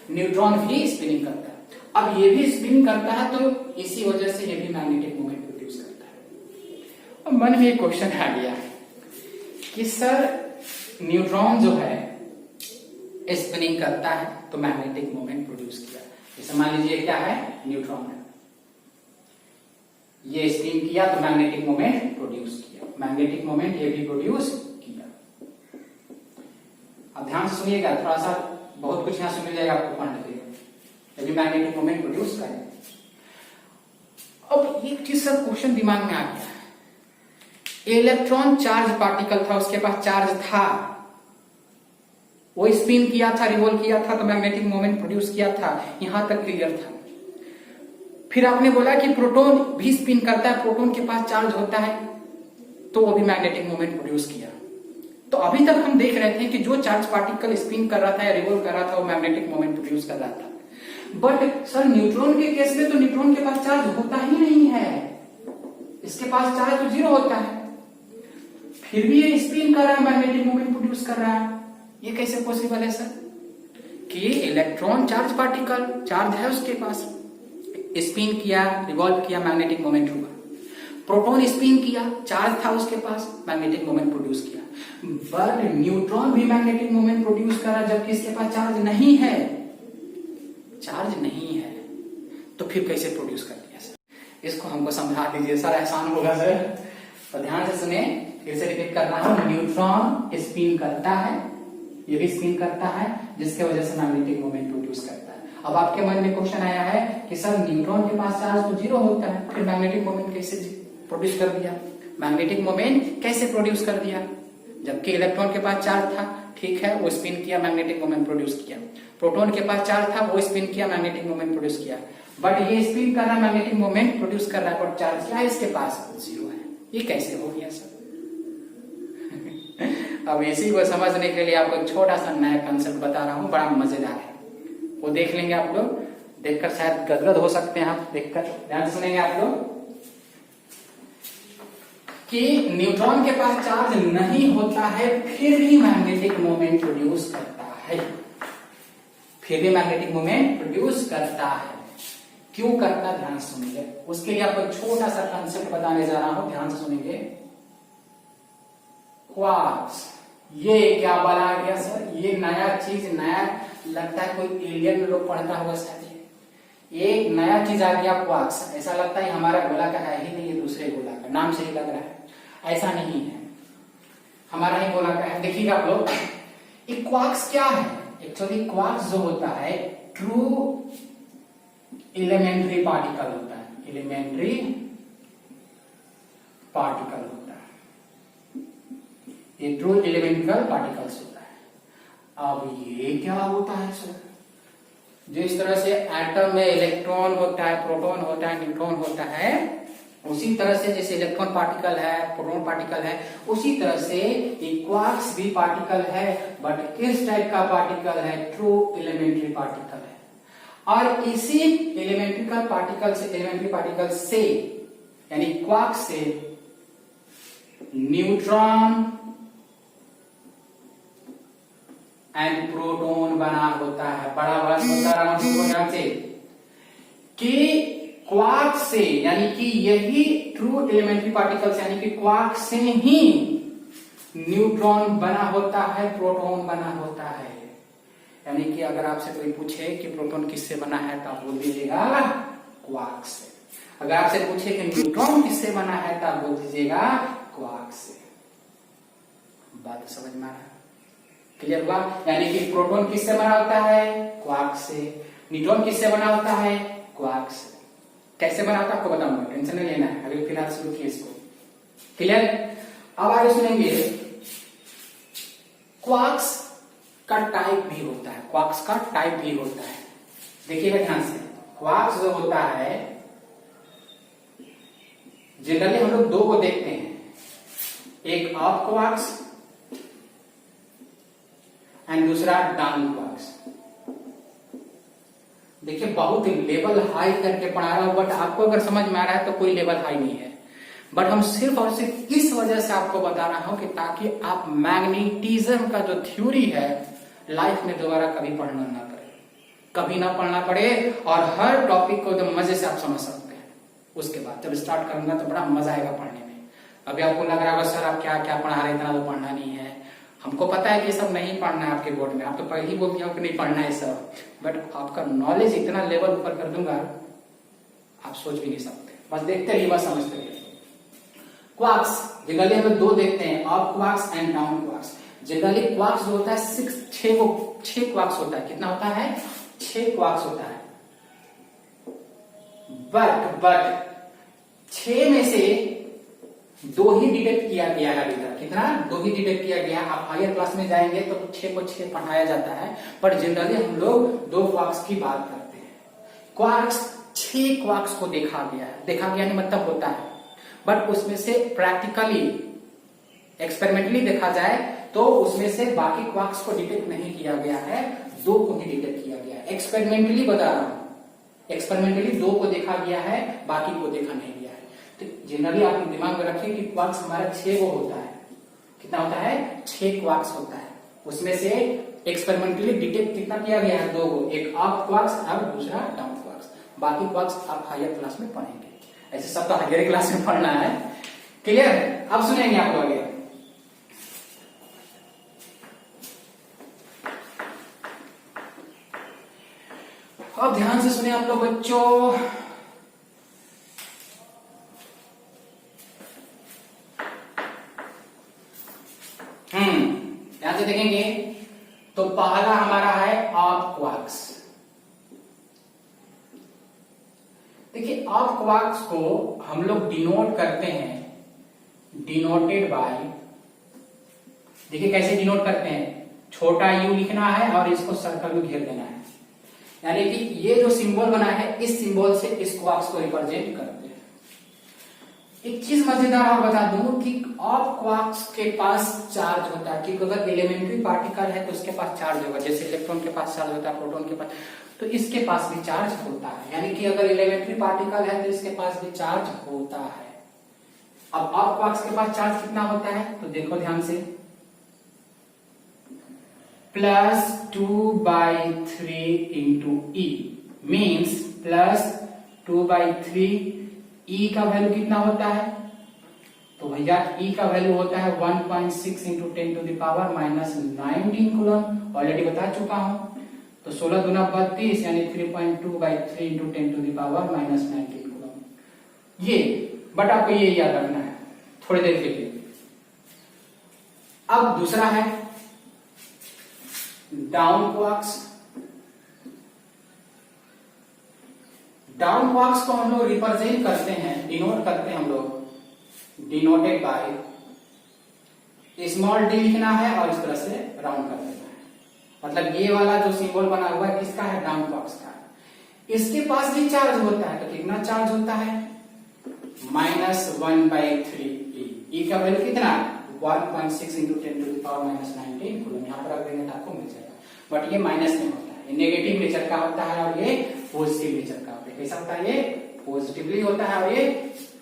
न्यूट्रॉन भी स्पिनिंग करता है। अब ये भी स्पिन करता है तो इसी वजह से ये भी मैग्नेटिक मोमेंट प्रोड्यूस करता है। अब मन में एक क्वेश्चन आ गया कि सर न्यूट्रॉन जो है स्पिनिंग करता है तो मैग्नेटिक मोमेंट प्रोड्यूस किया, जैसे मान लीजिए क्या है, न्यूट्रॉन है, ये स्पिन किया तो मैग्नेटिक मोमेंट प्रोड्यूस किया, मैग्नेटिक मोमेंट ये भी प्रोड्यूस किया। अब ध्यान से सुनिएगा, थोड़ा सा बहुत कुछ यहां से मिल जाएगा आपको पढ़ने के लिए, यदि मैग्नेटिक मोमेंट प्रोड्यूस करें। अब एक चीज सर क्वेश्चन दिमाग में आ गया, इलेक्ट्रॉन चार्ज पार्टिकल था, उसके पास चार्ज था, वो स्पिन किया था, रिवॉल्व किया था तो मैग्नेटिक मोमेंट प्रोड्यूस किया था, यहां तक क्लियर था। फिर आपने बोला कि प्रोटॉन भी स्पिन करता है, प्रोटॉन के पास चार्ज होता है तो वो भी मैग्नेटिक मोमेंट प्रोड्यूस किया। तो अभी तक हम देख रहे थे कि जो चार्ज पार्टिकल स्पिन कर रहा था या रिवॉल्व कर रहा था वो मैग्नेटिक मोमेंट प्रोड्यूस कर रहा था। बट सर न्यूट्रॉन के केस में तो न्यूट्रॉन के पास चार्ज होता ही नहीं है, इसके पास चार्ज तो जीरो होता है, फिर भी ये स्पिन कर रहा है, मैग्नेटिक मोमेंट प्रोड्यूस कर रहा है। ये कैसे पॉसिबल है सर? कि इलेक्ट्रॉन चार्ज पार्टिकल चार्ज है उसके पास, स्पिन किया, रिवॉल्व किया, मैग्नेटिक मोमेंट हुआ। प्रोटॉन स्पिन किया, चार्ज था उसके पास, मैग्नेटिक मोमेंट प्रोड्यूस किया। बट न्यूट्रॉन भी मैग्नेटिक मोमेंट प्रोड्यूस करा जबकि इसके पास चार्ज नहीं है, चार्ज नहीं है, तो फिर कैसे प्रोड्यूस कर दिया सर? इसको हमको समझा दीजिए सर, आसान होगा सर। तो ध्यान से सुने, फिर से रिपीट कर रहा हूं। न्यूट्रॉन स्पिन करता है, ये भी स्पिन करता है, जिसके वजह से मैग्नेटिक मोमेंट प्रोड्यूस करता है। अब आपके मन में क्वेश्चन आया है कि सर न्यूट्रॉन के पास चार्ज तो जीरो होता है, फिर मैग्नेटिक मोमेंट कैसे प्रोड्यूस कर दिया? मैग्नेटिक मोमेंट कैसे प्रोड्यूस कर दिया जबकि इलेक्ट्रॉन के पास चार्ज था? ठीक है, वो स्पिन किया, मैग्नेटिक मोमेंट प्रोड्यूस किया। प्रोटॉन के पास चार्ज था, वो स्पिन किया, मैग्नेटिक मोमेंट प्रोड्यूस किया। बट ये स्पिन कर रहा है, मैग्नेटिक मोमेंट प्रोड्यूस कर रहा है, बट चार्ज क्या है इसके पास? जीरो है। ये कैसे हो गया सर? अब इसी को समझने के लिए आपको एक छोटा सा नया कंसेप्ट बता रहा हूं, बड़ा मजेदार है, वो देख लेंगे आप लोग। देखकर शायद गदगद हो सकते हैं आप, देखकर ध्यान से सुनेंगे आप लोग कि न्यूट्रॉन के पास चार्ज नहीं होता है फिर भी मैग्नेटिक मोमेंट प्रोड्यूस करता है, फिर भी मैग्नेटिक मोमेंट प्रोड्यूस करता है। क्यों करता है? ध्यान से सुनिए, उसके लिए आपको छोटा सा कंसेप्ट बताने जा रहा हूं, ध्यान से सुनेंगे। क्वार्ट्ज, ये क्या बना गया सर? ये नया चीज, नया लगता है, कोई एलियन लोग पढ़ता होगा शायद। एक नया चीज आ गया क्वार्ट्ज, ऐसा लगता है हमारा गोला का है ही नहीं, ये दूसरे गोला का, नाम से ही लग रहा है, ऐसा नहीं है, हमारा ही गोला का है। देखिएगा आप लोग, ये क्वार्ट्ज क्या है? एक्चुअली क्वार्ट्ज जो होता है ट्रू एलिमेंट्री पार्टिकल होता है, एलिमेंट्री पार्टिकल होता है, ये ट्रू एलिमेंट्रिकल पार्टिकल्स होता है। अब ये क्या होता है सर? जिस तरह से एटम में इलेक्ट्रॉन होता है, प्रोटॉन होता है, न्यूट्रॉन होता है, उसी तरह से जैसे इलेक्ट्रॉन पार्टिकल है, प्रोटॉन पार्टिकल है, उसी तरह से क्वार्क्स भी पार्टिकल है, बट किस टाइप का पार्टिकल है? ट्रू एलिमेंट्री पार्टिकल है। और इसी एलिमेंट्रिकल पार्टिकल से, एलिमेंट्री पार्टिकल से यानी क्वार्क से न्यूट्रॉन एंड प्रोटॉन बना होता है। बड़ा बड़ा बता रहा हूं ध्यान से कि क्वार्क से, यानी कि यही ट्रू एलिमेंट्री पार्टिकल्स यानी कि क्वार्क से ही न्यूट्रॉन बना होता है, प्रोटॉन बना होता है। यानी कि अगर आपसे कोई पूछे कि प्रोटॉन किससे बना है तो आप बोल दीजिएगा क्वार्क से। अगर आपसे पूछे कि न्यूट्रॉन किससे बना है तो आप बोल दीजिएगा क्वार्क से। बात समझ में आ रहा है? क्लियर हुआ? यानी कि प्रोटॉन किससे बना होता है? क्वार्क से। न्यूट्रॉन किससे बना होता है? क्वार्क से। कैसे बना होता है आपको बताऊंगा, टेंशन नहीं लेना है, अभी फिलहाल शुरू किए इसको। क्लियर? अब आगे सुनेंगे, क्वार्क्स का टाइप भी होता है, क्वार्क्स का टाइप भी होता है। देखिएगा ध्यान से, क्वार्क्स जो होता है जनरली हम लोग दो को देखते हैं, एक अप क्वार्क्स एंड दूसरा डाउन क्वार्क्स। देखिए बहुत लेवल हाई करके पढ़ा रहा हूं, बट आपको अगर समझ में आ रहा है तो कोई लेवल हाई नहीं है, बट हम सिर्फ और सिर्फ इस वजह से आपको बता रहा हूं कि ताकि आप मैग्नेटिज्म का जो थ्योरी है लाइफ में दोबारा कभी पढ़ना ना पड़े, कभी ना पढ़ना पड़े, और हर टॉपिक को एकदम मजे से आप समझ सकते हैं। उसके बाद जब स्टार्ट करूंगा तो बड़ा मजा आएगा पढ़ने में। अभी आपको लग रहा होगा सर आप क्या क्या पढ़ा रहे, इतना तो पढ़ना नहीं है। हमको पता है कि सब नहीं पढ़ना है आपके बोर्ड में, आप तो पहले ही बोल दिया कि नहीं पढ़ना है सब, बट आपका नॉलेज इतना लेवल ऊपर कर दूंगा आप सोच भी नहीं सकते। बस देखते रहिए, बस समझते रहिए। क्वार्क्स जनरली हम दो देखते हैं, up quarks and down quarks. Generally quarks जो होता है छह क्वार्क्स होता है। कितना होता है? 6 क्वार्क्स होता है। बट 6 में से 2 ही डिटेक्ट किया गया है अभी तक। कितना? 2 ही डिटेक्ट किया गया है। आप हायर क्लास में जाएंगे तो 6 को 6 पढ़ाया जाता है, पर जनरली हम लोग 2 क्वार्क्स की बात करते हैं। क्वार्क्स 6 क्वार्क्स को देखा गया है, देखा गया नहीं मतलब होता है, बट उसमें से प्रैक्टिकली एक्सपेरिमेंटली देखा जाए तो उसमें से बाकी क्वार्क्स को डिटेक्ट नहीं किया गया है, 2 को ही डिटेक्ट किया गया है। एक्सपेरिमेंटली बता रहा हूं, एक्सपेरिमेंटली 2 को देखा गया है, बाकी को देखा नहीं गया है। तो जनरली आप दिमाग में रखें कि क्वार्क्स हमारा 6 वो होता है। कितना होता है? 6 क्वार्क्स होता है। उसमें से एक्सपेरिमेंटली डिटेक्ट कितना किया गया है? 2 को, एक अप क्वार्क्स और दूसरा डाउन क्वार्क्स। बाकी क्वार्क्स आप हायर क्लास में पढ़ेंगे। ऐसे सब तो आगे क्लास में पढ़ना है। क्लियर? अब सुनेंगे आप लोग। अब ध्यान से सुने आप लोग बच्चों। ध्यान से देखेंगे तो पहला हमारा है ऑफ क्वार्क्स। देखिए ऑफ क्वार्क्स को हम लोग डिनोट करते हैं, डिनोटेड बाय, देखिए कैसे डिनोट करते हैं, छोटा यू लिखना है और इसको सर्कल में घेर देना है, यानी कि ये जो सिंबल बना है इस सिंबल से इस क्वार्क्स को रिप्रेजेंट करते हैं। एक चीज मजेदार और बता दूं कि ऑफ क्वार्क्स के पास चार्ज होता है, क्योंकि अगर एलिमेंट्री पार्टिकल है तो उसके पास चार्ज होगा, जैसे इलेक्ट्रॉन के पास चार्ज होता है, प्रोटॉन के पास, तो इसके पास भी चार्ज होता है, यानी कि अगर एलिमेंट्री पार्टिकल है तो इसके पास भी चार्ज होता है। अब ऑफ क्वार्क्स के पास चार्ज कितना होता है तो देखो ध्यान से, +2/3 इंटू ई, मीन्स +2/3। ई का वैल्यू कितना होता है तो भैया ई का वैल्यू होता है 1.6 इंटू 10⁻⁻19 कूलम। ऑलरेडी बता चुका हूं, तो 16 दूना 32 यानी 3.2/3 इंटू 10⁻⁻19 कूलम। ये बट आपको ये याद रखना है थोड़ी देर के लिए। अब दूसरा है डाउन क्वार्क्स। डाउन क्वार्क्स को हम लोग रिप्रेजेंट करते हैं, डिनोट करते हैं हम लोग, डिनोटेड बाय, स्मॉल डी लिखना है और इस तरह से राउंड कर देना है। मतलब ये वाला जो सिंबल बना हुआ है किसका है, डाउन क्वार्क्स का है। इसके पास भी चार्ज होता है, तो कितना चार्ज होता है, -1/3 ई का वैल्यू कितना, 1.6 इंटू 10⁻⁻19 कूलम। यहाँ पर रख देंगे तो आपको मिल जाएगा, बट ये माइनस में होता है, ये नेगेटिव नेचर का होता है और ये पॉजिटिव नेचर का होता है। कैसा होता है, ये पॉजिटिवली होता है और ये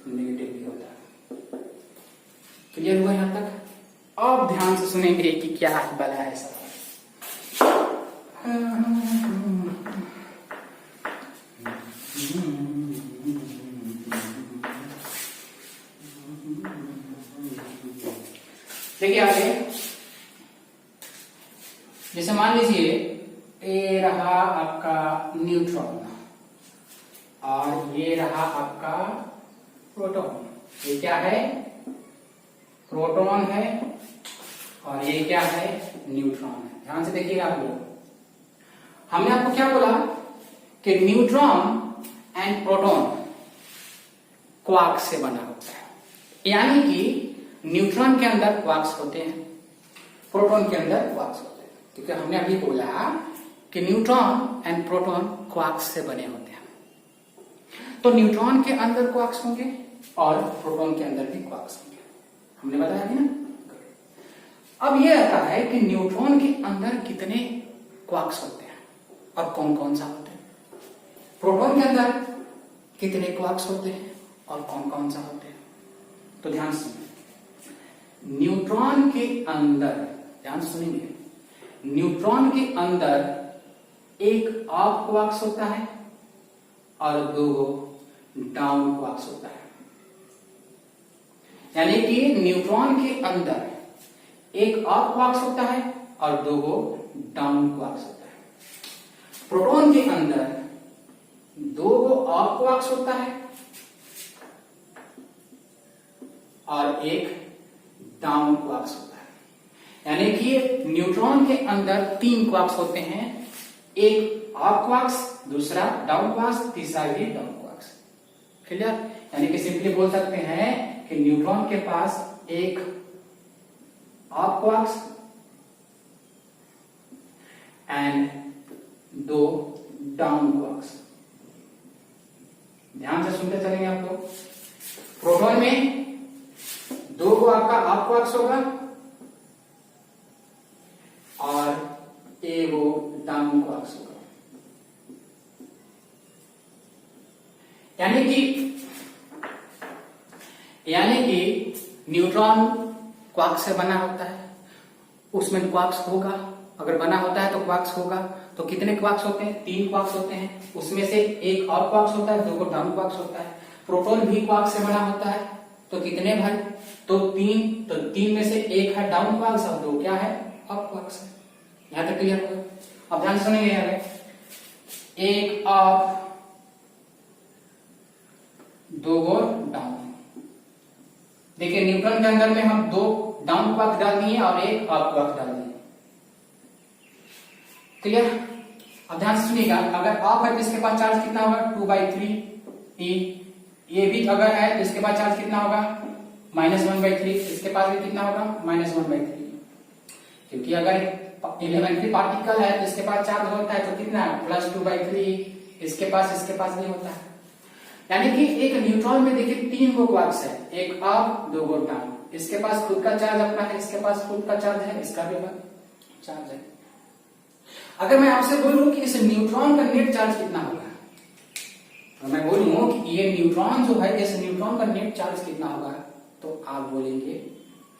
नेगेटिवली होता है। क्लियर हुआ यहां तक? अब ध्यान से सुनेंगे कि क्या बला है सब। देखिए आगे, जैसे मान लीजिए ये रहा आपका न्यूट्रॉन और ये रहा आपका प्रोटॉन। ये क्या है, प्रोटॉन है और ये क्या है, न्यूट्रॉन है। ध्यान से देखिएगा आप लोग, हमने आपको क्या बोला कि न्यूट्रॉन एंड प्रोटॉन क्वार्क्स से बना होता है, यानी कि न्यूट्रॉन के अंदर क्वार्क्स होते हैं, प्रोटॉन के अंदर क्वार्क्स होते हैं, क्योंकि हमने अभी बोला कि न्यूट्रॉन एंड प्रोटॉन क्वार्क्स से बने होते हैं। तो न्यूट्रॉन के अंदर क्वार्क्स होंगे और प्रोटॉन के अंदर भी क्वार्क्स होंगे, हमने बताया था ना। अब ये आता है कि न्यूट्रॉन के अंदर कितने क्वार्क्स होते हैं और कौन कौन सा होते हैं, प्रोटॉन के अंदर कितने क्वार्क्स होते हैं और कौन कौन सा होते हैं। तो ध्यान से, न्यूट्रॉन के अंदर, ध्यान से सुनेंगे, न्यूट्रॉन के अंदर एक अप क्वार्क्स होता है और 2 डाउन क्वार्क्स होता है, यानी कि न्यूट्रॉन के अंदर एक अप क्वार्क्स होता है और 2 डाउन क्वार्क्स होता है। प्रोटॉन के अंदर 2 अप क्वार्क्स होता है और एक डाउन क्वार्क्स होता है, यानी कि न्यूट्रॉन के अंदर 3 क्वार्क्स होते हैं, एक अप क्वार्क्स, दूसरा डाउन क्वार्क्स, तीसरा भी डाउन क्वार्क्स। क्लियर? यानी कि सिंपली बोल सकते हैं कि न्यूट्रॉन के पास एक up quarks and 2 down quarks. ध्यान से सुनते चलेंगे आप लोग। प्रोटॉन में 2 को आपका अप क्वार्क्स होगा और 1 डाउन क्वार्क्स होगा, यानी कि न्यूट्रॉन क्वार्क्स से बना होता है, उसमें क्वार्क्स होगा, अगर बना होता है तो क्वार्क्स होगा। तो कितने क्वार्क्स होते हैं, 3 क्वार्क्स होते हैं, उसमें से एक अप क्वार्क्स होता है, 2 डाउन क्वार्क्स होता है। प्रोटॉन भी क्वार्क से बना होता है। तो कितने भाई? तो तीन में से एक है डाउन क्वार्क और दो क्या है? अप क्वार्क से। यहां तक क्लियर होगा? अब ध्यान से सुनिए यहाँ पे, एक अप दो गो डाउन। देखिए न्यूट्रॉन के अंदर में हम दो डाउन क्वार्क डाल दिए और एक अप क्वार्क डाल दिए। क्लियर? अब ध्यान से सुनिएगा, अगर अप है तो इसके पास चार्ज कितना होगा? 2/3 ये भी अगर है तो इसके पास चार्ज कितना होगा? -1/3। इसके पास भी कितना होगा? -1/3। क्योंकि अगर एलिमेंट्री पार्टिकल है तो इसके पास चार्ज होता है तो कितना? +2/3। इसके पास भी होता है। यानी कि एक न्यूट्रॉन में देखिए 3 गो क्वार्क्स है, एक अप 2 गो डाउन। इसके पास खुद का चार्ज अपना है, इसके पास खुद का चार्ज है, इसका भी अलग चार्ज है। अगर मैं आपसे बोलूं कि इस न्यूट्रॉन का नेट चार्ज कितना होगा, तो मैं बोलूं कि ये न्यूट्रॉन जो है, इस न्यूट्रॉन का नेट चार्ज कितना होगा, तो आप बोलेंगे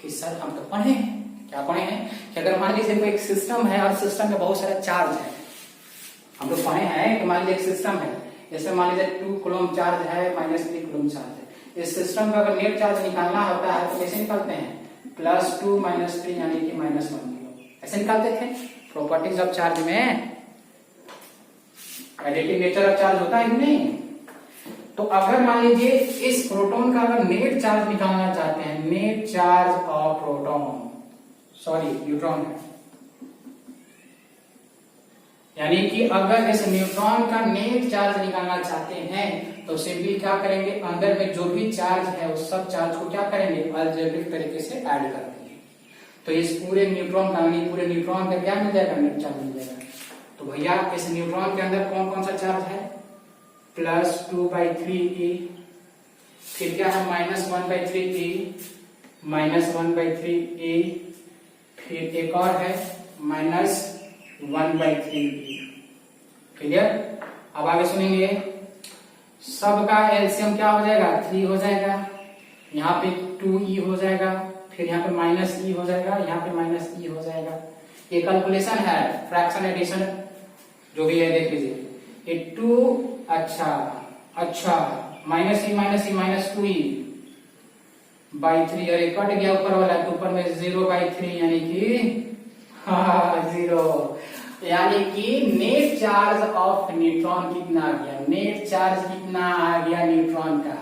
कि सर हम तो पढ़े हैं। क्या पढ़े हैं? कि अगर मान लीजिए कोई एक सिस्टम है और सिस्टम में बहुत सारा चार्ज है, हम लोग पढ़े हैं कि मान लीजिए एक सिस्टम है, जैसे मान लीजिए 2 कूलम चार्ज है, -3 कूलम चार्ज है। इस सिस्टम का अगर नेट चार्ज निकालना होता है तो कैसे निकालते हैं? +2 -3 यानी कि -1 कूलम, ऐसे निकालते थे। प्रॉपर्टीज ऑफ चार्ज में एडिटिव नेचर ऑफ चार्ज होता है कि नहीं? तो अगर मान लीजिए इस प्रोटॉन का अगर नेट चार्ज निकालना चाहते हैं, net charge of proton, sorry neutron है, यानी कि अगर इस न्यूट्रॉन का नेट चार्ज निकालना चाहते हैं तो सिंपली क्या करेंगे? अंदर में जो भी चार्ज है उस सब चार्ज को क्या करेंगे? अलजेब्रिक तरीके से ऐड कर देंगे। तो इस पूरे न्यूट्रॉन का क्या मिल जाएगा? नेट चार्ज मिल जाएगा। तो भैया इस न्यूट्रॉन के अंदर कौन कौन सा चार्ज है? +2/3e, फिर क्या है? -1/3e, -1/3e, फिर एक और है -1/3e। क्लियर? अब आगे सुनेंगे, सबका एलसीएम क्या हो जाएगा? 3 हो जाएगा, यहाँ पे 2e हो जाएगा, फिर यहाँ पे -e हो जाएगा, यहाँ पे -e हो जाएगा। ये कैलकुलेशन है, फ्रैक्शन एडिशन जो भी है देख लीजिए। ये 2 अच्छा -2e और एक कट गया ऊपर वाला, तो ऊपर में 0/3 यानी कि 0। यानी कि नेट चार्ज ऑफ न्यूट्रॉन कितना आ गया? नेट चार्ज कितना आ गया न्यूट्रॉन का?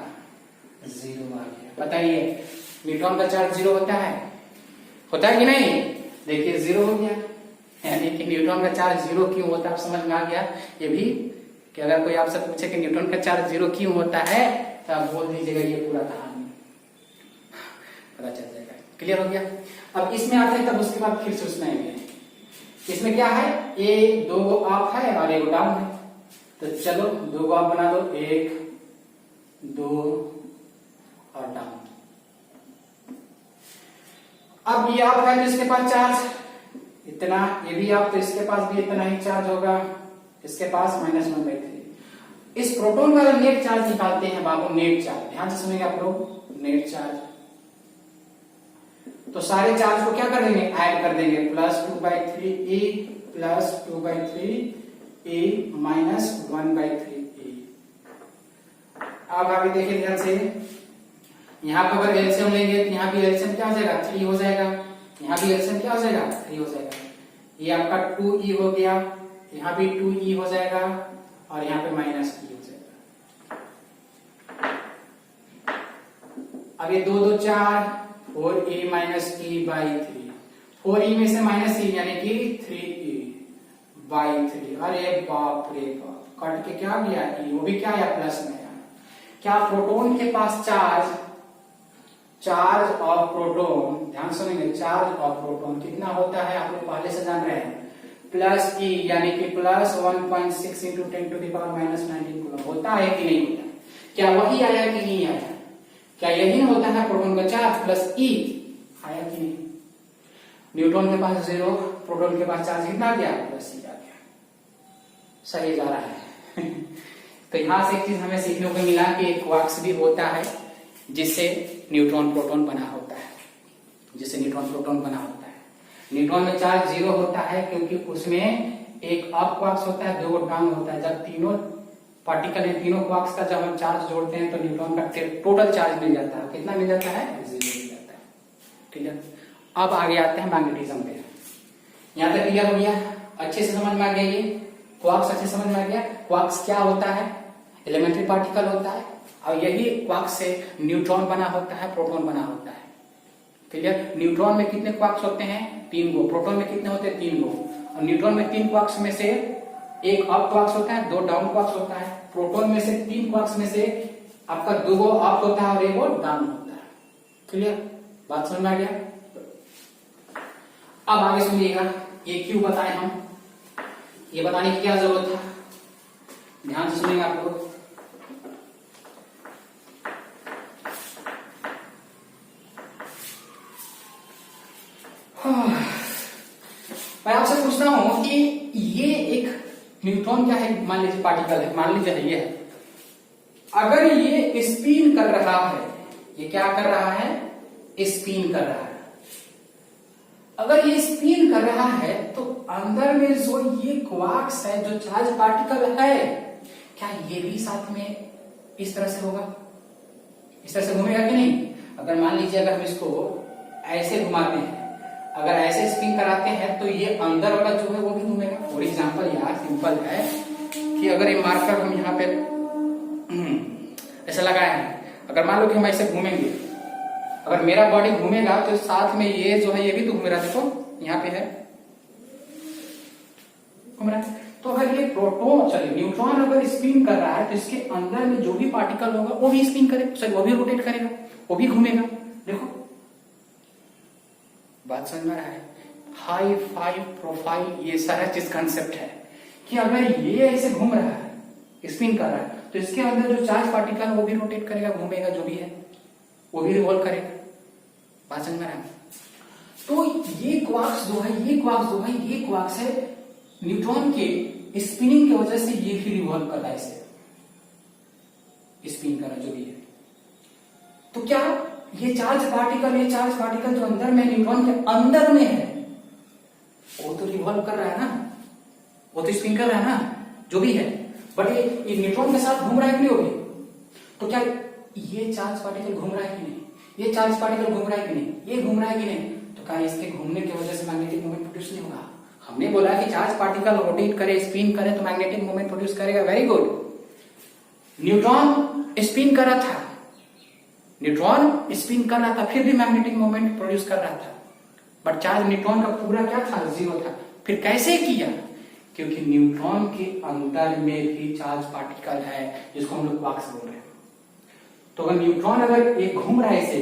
0 आ गया। बताइए न्यूट्रॉन का चार्ज 0 होता है कि नहीं? देखिए 0 हो गया, यानी कि न्यूट्रॉन का चार्ज 0 क्यों होता है? आप समझ में आ गया ये भी, कि अगर कोई आपसे पूछे कि न्यूट्रॉन का चार्ज 0 क्यों होता है तो आप बोल दीजिएगा ये पूरा कहानी, पता चल जाएगा। क्लियर हो गया? अब इसमें आते हैं, तब उसके बाद फिर से सुनाएंगे। इसमें क्या है? 2 गो अप है और 1 डाउन है। तो चलो 2 गो अप बना दो, 1 2 और डाउन। अब ये अप है तो इसके पास चार्ज इतना, ये भी अप तो इसके पास भी इतना ही चार्ज होगा, इसके पास -1/3। इस प्रोटॉन का नेट चार्ज निकालते हैं बाबू, नेट चार्ज। ध्यान से सुनेंगे आप लोग, नेट चार्ज। तो सारे चार्ज को क्या कर देंगे? ऐड कर देंगे, +2/3e +2/3e -1/3e। अब आगे देखिए ध्यान से, यहाँ पर अगर एलसीएम लेंगे तो यहाँ भी एलसीएम क्या हो जाएगा? 3 हो जाएगा, यहाँ भी एलसीएम क्या हो जाएगा? 3 हो जाएगा। ये आपका 2e हो गया, यहाँ भी 2e हो जाएगा और यहाँ पे -e हो जाएगा। अब ये 2 2 4, 4e -e/3, 4e में से -e यानी कि 3e/3। अरे बाप रे बाप, कट के क्या गया? e, वो भी क्या है? प्लस में। क्या प्रोटॉन के पास चार्ज ऑफ प्रोटॉन, ध्यान सुनेंगे, चार्ज ऑफ प्रोटॉन कितना होता है? आप लोग पहले से जान रहे हैं, +e यानी कि +1.6 × 10⁻⁻19 कूलम होता है कि नहीं होता? क्या वही आया कि नहीं आया? क्या यही होता है प्रोटॉन का चार्ज +e आया कि नहीं? न्यूट्रॉन के पास 0, प्रोटॉन के पास चार्ज कितना आ गया? +e आ गया। सही जा रहा है। तो यहां से एक चीज हमें सीखने को मिला कि एक क्वार्क्स भी होता है जिससे न्यूट्रॉन प्रोटॉन बना होता है, न्यूट्रॉन में चार्ज 0 होता है क्योंकि उसमें एक अप क्वार्क्स होता है, 2 डाउन होता है। जब तीनों पार्टिकल है, तीनों क्वार्क्स का जब हम चार्ज जोड़ते हैं तो न्यूट्रॉन का टोटल चार्ज मिल जाता है। कितना मिल जाता है? 0 मिल जाता है। ठीक है, अब आगे आते हैं मैग्नेटिज्म पे। यहां तक क्लियर हो गया? अच्छे से समझ में आ गया? ये क्वार्क्स अच्छे समझ में आ गया? क्वार्क्स क्या होता है? एलिमेंट्री पार्टिकल होता है, और यही क्वार्क्स से न्यूट्रॉन बना होता है, प्रोटॉन बना होता है। क्लियर? न्यूट्रॉन में कितने क्वार्क्स होते हैं? 3 गो। प्रोटॉन में कितने होते हैं? 3 गो। और न्यूट्रॉन में 3 क्वार्क्स में से एक अप क्वार्क्स होता है, 2 डाउन क्वार्क्स होता है। प्रोटॉन में से 3 क्वार्क्स में से आपका 2 गो अप होता है और 1 गो डाउन होता है। क्लियर? बात समझ में आ गया? अब आगे सुनिएगा, ये क्यों बताएं हम, ये बताने की क्या जरूरत है? ध्यान से सुनिएगा आप लोग। मैं आपसे पूछता हूं कि ये एक न्यूट्रॉन क्या है? मान लीजिए पार्टिकल है, मान लीजिए ये है। अगर ये स्पिन कर रहा है, ये क्या कर रहा है? स्पिन कर रहा है। अगर ये स्पिन कर रहा है तो अंदर में जो ये क्वार्क्स है, जो चार्ज पार्टिकल है, क्या ये भी साथ में इस तरह से होगा? इस तरह से घूमेगा कि नहीं? अगर मान लीजिए अगर हम इसको ऐसे घुमाते हैं, अगर ऐसे स्पिन कराते हैं तो ये अंदर वाला जो है वो भी घूमेगा। फॉर एग्जाम्पल यार सिंपल है कि अगर ये मार्कर हम यहाँ पे ऐसा लगाए हैं, अगर मान लो कि हम ऐसे घूमेंगे, अगर मेरा बॉडी घूमेगा तो साथ में ये जो है ये भी तो घूम रहा है। देखो यहाँ पे है, घूम रहा है। तो अगर ये प्रोटॉन, चलिए न्यूट्रॉन अगर स्पिन कर रहा है तो इसके अंदर में जो भी पार्टिकल होगा वो भी स्पिन करेगा, सॉरी वो भी रोटेट करेगा, वो भी घूमेगा। देखो बात समझ में आ रहा है? हाई फाई प्रोफाइल, ये सारा चीज कंसेप्ट है कि अगर ये ऐसे घूम रहा है, स्पिन कर रहा है, तो इसके अंदर जो चार्ज पार्टिकल वो भी रोटेट करेगा, घूमेगा, जो भी है वो भी रिवॉल्व करेगा। बात समझ में आ रहा है? तो ये क्वार्क्स जो है, ये क्वार्क्स जो है, ये क्वार्क्स है न्यूट्रॉन के स्पिनिंग की वजह से ये भी रिवॉल्व कर रहा है, इसे स्पिन कर रहा है जो भी है। तो क्या ये चार्ज पार्टिकल जो अंदर में न्यूट्रॉन के अंदर में है वो तो रिवॉल्व कर रहा है ना, वो तो स्पिन कर रहा है ना, जो भी है। बट ये न्यूट्रॉन के साथ घूम रहा है कि नहीं? हो गई तो क्या ये चार्ज पार्टिकल घूम रहा है कि नहीं? ये चार्ज पार्टिकल घूम रहा है कि नहीं? ये घूम रहा है कि नहीं? तो क्या इसके घूमने की वजह से मैग्नेटिक मोमेंट प्रोड्यूस नहीं होगा? हमने बोला कि चार्ज पार्टिकल रोटेट करे, स्पिन करे तो मैग्नेटिक मोमेंट प्रोड्यूस करेगा। Very good. न्यूट्रॉन स्पिन कर रहा था, न्यूट्रॉन स्पिन कर रहा था, फिर भी मैग्नेटिक मोमेंट प्रोड्यूस कर रहा था, बट चार्ज न्यूट्रॉन का पूरा क्या था? 0 था। फिर कैसे किया? क्योंकि न्यूट्रॉन के अंदर में भी चार्ज पार्टिकल है जिसको हम लोग क्वार्क्स बोल रहे हैं। तो अगर न्यूट्रॉन अगर एक घूम रहा है ऐसे,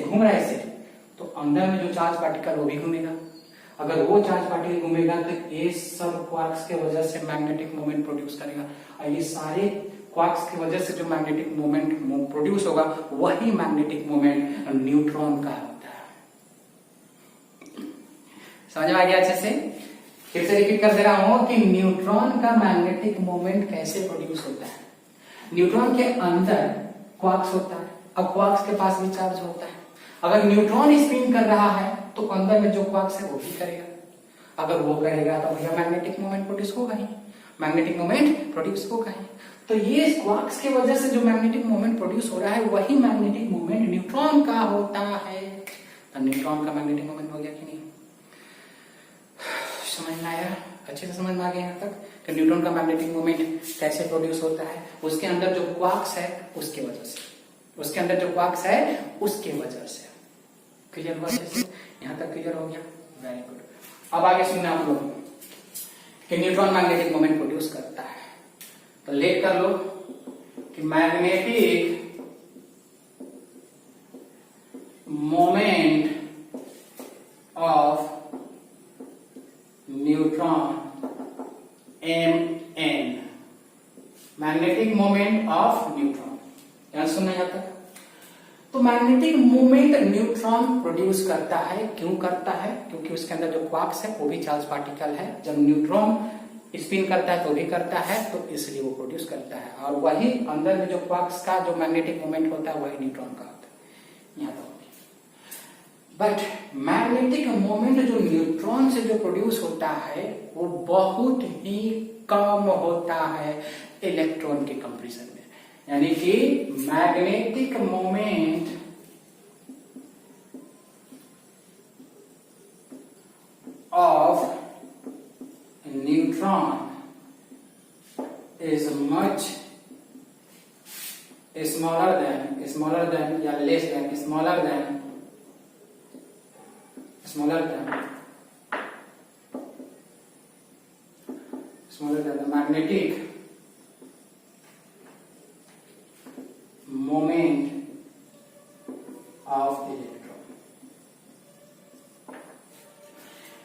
तो अंदर में जो चार्ज पार्टिकल वो भी घूमेगा। अगर वो चार्ज पार्टिकल घूमेगा तो ये सब क्वार्क्स के वजह से मैग्नेटिक मोमेंट प्रोड्यूस करेगा, और ये सारे क्वार्क्स की वजह से जो मैग्नेटिक मोमेंट प्रोड्यूस होगा वही मैग्नेटिक मोमेंट न्यूट्रॉन का होता है। समझ में आ गया अच्छे से? फिर से रिपीट कर दे रहा हूं कि न्यूट्रॉन का मैग्नेटिक मोमेंट कैसे प्रोड्यूस होता है। न्यूट्रॉन के अंदर क्वार्क्स होता है, अब क्वार्क्स के पास भी चार्ज होता है। अगर न्यूट्रॉन स्पिन कर रहा है तो अंदर में जो क्वार्क्स है वो भी करेगा। अगर वो करेगा तो भैया मैग्नेटिक मोमेंट प्रोड्यूस होगा ही, मैग्नेटिक मोमेंट प्रोड्यूस होगा ही। तो ये क्वार्क्स की वजह से जो मैग्नेटिक मोमेंट प्रोड्यूस हो रहा है वही मैग्नेटिक मोमेंट न्यूट्रॉन का होता है। तो न्यूट्रॉन का मैग्नेटिक मोमेंट हो गया कि नहीं? समझ में आया? अच्छे से समझ में आ गया यहाँ तक कि न्यूट्रॉन का मैग्नेटिक मोमेंट कैसे प्रोड्यूस होता है? उसके अंदर जो क्वार्क्स है उसके वजह से, उसके अंदर जो क्वार्क्स है उसके वजह से। क्लियर हुआ? यहाँ तक क्लियर हो गया? Very good. अब आगे सुनना आप लोग कि न्यूट्रॉन मैग्नेटिक मोमेंट प्रोड्यूस करता है। तो लेट कर लो कि magnetic moment of neutron Mn, magnetic moment of neutron. ध्यान सुनना यहाँ तक। तो मैग्नेटिक मोमेंट न्यूट्रॉन प्रोड्यूस करता है। क्यों करता है? क्योंकि उसके अंदर जो क्वार्क्स है वो भी चार्ज पार्टिकल है। जब न्यूट्रॉन स्पिन करता है तो भी करता है, तो इसलिए वो प्रोड्यूस करता है। और वही अंदर में जो क्वार्क्स का जो मैग्नेटिक मोमेंट होता है वही न्यूट्रॉन का होता है। यहाँ तक। बट मैग्नेटिक मोमेंट जो न्यूट्रॉन से जो प्रोड्यूस होता है वो बहुत ही कम होता है इलेक्ट्रॉन के कंपैरिजन में। यानी कि magnetic moment of neutron is much smaller than या less than smaller than the magnetic moment of electron।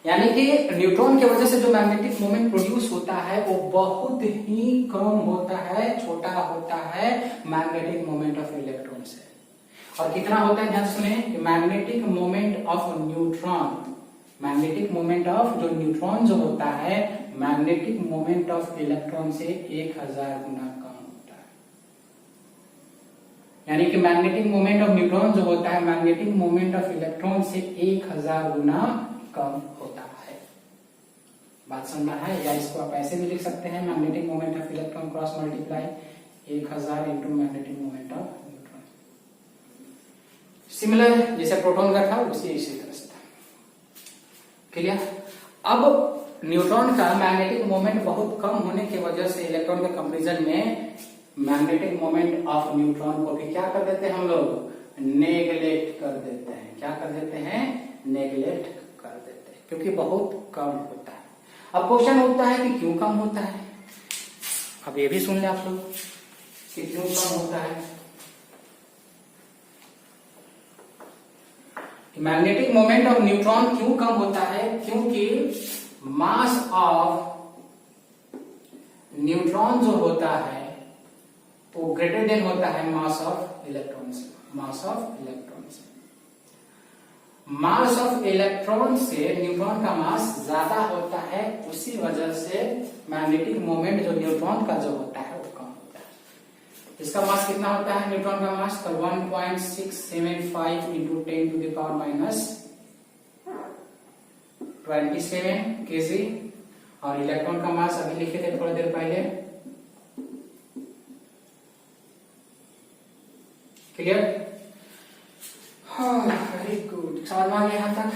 यानी कि न्यूट्रॉन की वजह से जो मैग्नेटिक मोमेंट प्रोड्यूस होता है वो बहुत ही कम होता है, छोटा होता है मैग्नेटिक मोमेंट ऑफ इलेक्ट्रॉन से। और कितना होता है ध्यान सुने कि magnetic moment of neutron, magnetic moment of जो न्यूट्रॉन जो होता है मैग्नेटिक मोमेंट ऑफ इलेक्ट्रॉन से 1000 गुना कम होता है। यानी कि मैग्नेटिक मोमेंट ऑफ न्यूट्रॉन जो होता है मैग्नेटिक मोमेंट ऑफ इलेक्ट्रॉन से 1000 गुना कम होता है। बात समझना है? या इसको आप ऐसे भी लिख सकते हैं, magnetic moment of electron cross multiply 1000 into magnetic moment of neutron. Similar जैसे प्रोटॉन का था उसी इसी तरह से था। क्लियर? अब न्यूट्रॉन का मैग्नेटिक मोमेंट बहुत कम होने की वजह से इलेक्ट्रॉन के कंपैरिजन में मैग्नेटिक मोमेंट ऑफ न्यूट्रॉन को भी क्या कर देते हैं हम लोग? नेगलेक्ट कर देते हैं। क्या कर देते हैं? नेगलेक्ट कर देते हैं, क्योंकि बहुत कम होता है। अब क्वेश्चन होता है कि क्यों कम होता है? अब ये भी सुन ले आप लोग कि क्यों कम होता है। मैग्नेटिक मोमेंट ऑफ न्यूट्रॉन क्यों कम होता है? क्योंकि मास ऑफ न्यूट्रॉन जो होता है वो ग्रेटर देन होता है मास ऑफ इलेक्ट्रॉन से। मास ऑफ इलेक्ट्रॉन से न्यूट्रॉन का मास ज्यादा होता है, उसी वजह से मैग्नेटिक मोमेंट जो न्यूट्रॉन का जो होता है वो कम होता है। इसका मास कितना होता है न्यूट्रॉन का मास? तो 1.675 into 10 to the power minus 27 kg. और इलेक्ट्रॉन का मास अभी लिखे थे थोड़ी देर पहले। क्लियर? Very good. समझ में आ गया यहां तक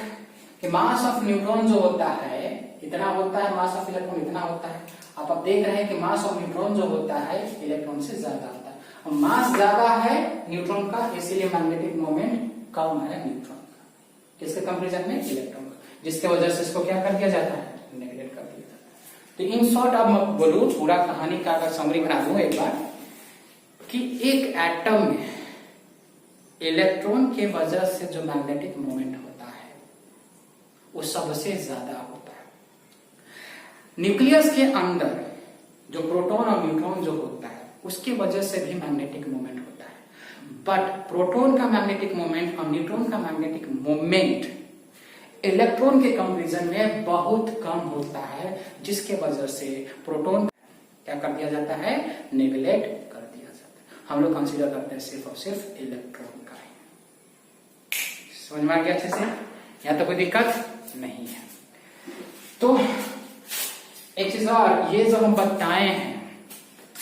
कि मास ऑफ न्यूट्रॉन जो होता है इतना होता है, मास ऑफ इलेक्ट्रॉन इतना होता है। आप अब देख रहे हैं कि मास ऑफ न्यूट्रॉन जो होता है इलेक्ट्रॉन से ज्यादा होता है। और मास ज्यादा है न्यूट्रॉन का, इसीलिए मैग्नेटिक मोमेंट कम है न्यूट्रॉन का। किसके कंपैरिजन में? इलेक्ट्रॉन का, जिसके वजह से इसको क्या कर दिया जाता है? नेगलेक्ट कर दिया जाता है। तो इन शॉर्ट अब मैं बोलूं पूरा कहानी का अगर समरी बना दूं एक बार कि एक एटम में इलेक्ट्रॉन के वजह से जो मैग्नेटिक मोमेंट होता है वो सबसे ज्यादा होता है। न्यूक्लियस के अंदर जो प्रोटॉन और न्यूट्रॉन जो होता है उसकी वजह से भी मैग्नेटिक मोमेंट होता है। बट प्रोटॉन का मैग्नेटिक मोमेंट और न्यूट्रॉन का मैग्नेटिक मोमेंट इलेक्ट्रॉन के कंपैरिजन में बहुत कम होता है, जिसके वजह से प्रोटॉन क्या कर दिया जाता है? नेगलेक्ट कर दिया जाता है। हम लोग कंसीडर करते हैं सिर्फ और सिर्फ इलेक्ट्रॉन का ही। समझ में आ गया अच्छे से? यहाँ तो कोई दिक्कत नहीं है। तो एक चीज और, ये जो हम बताए हैं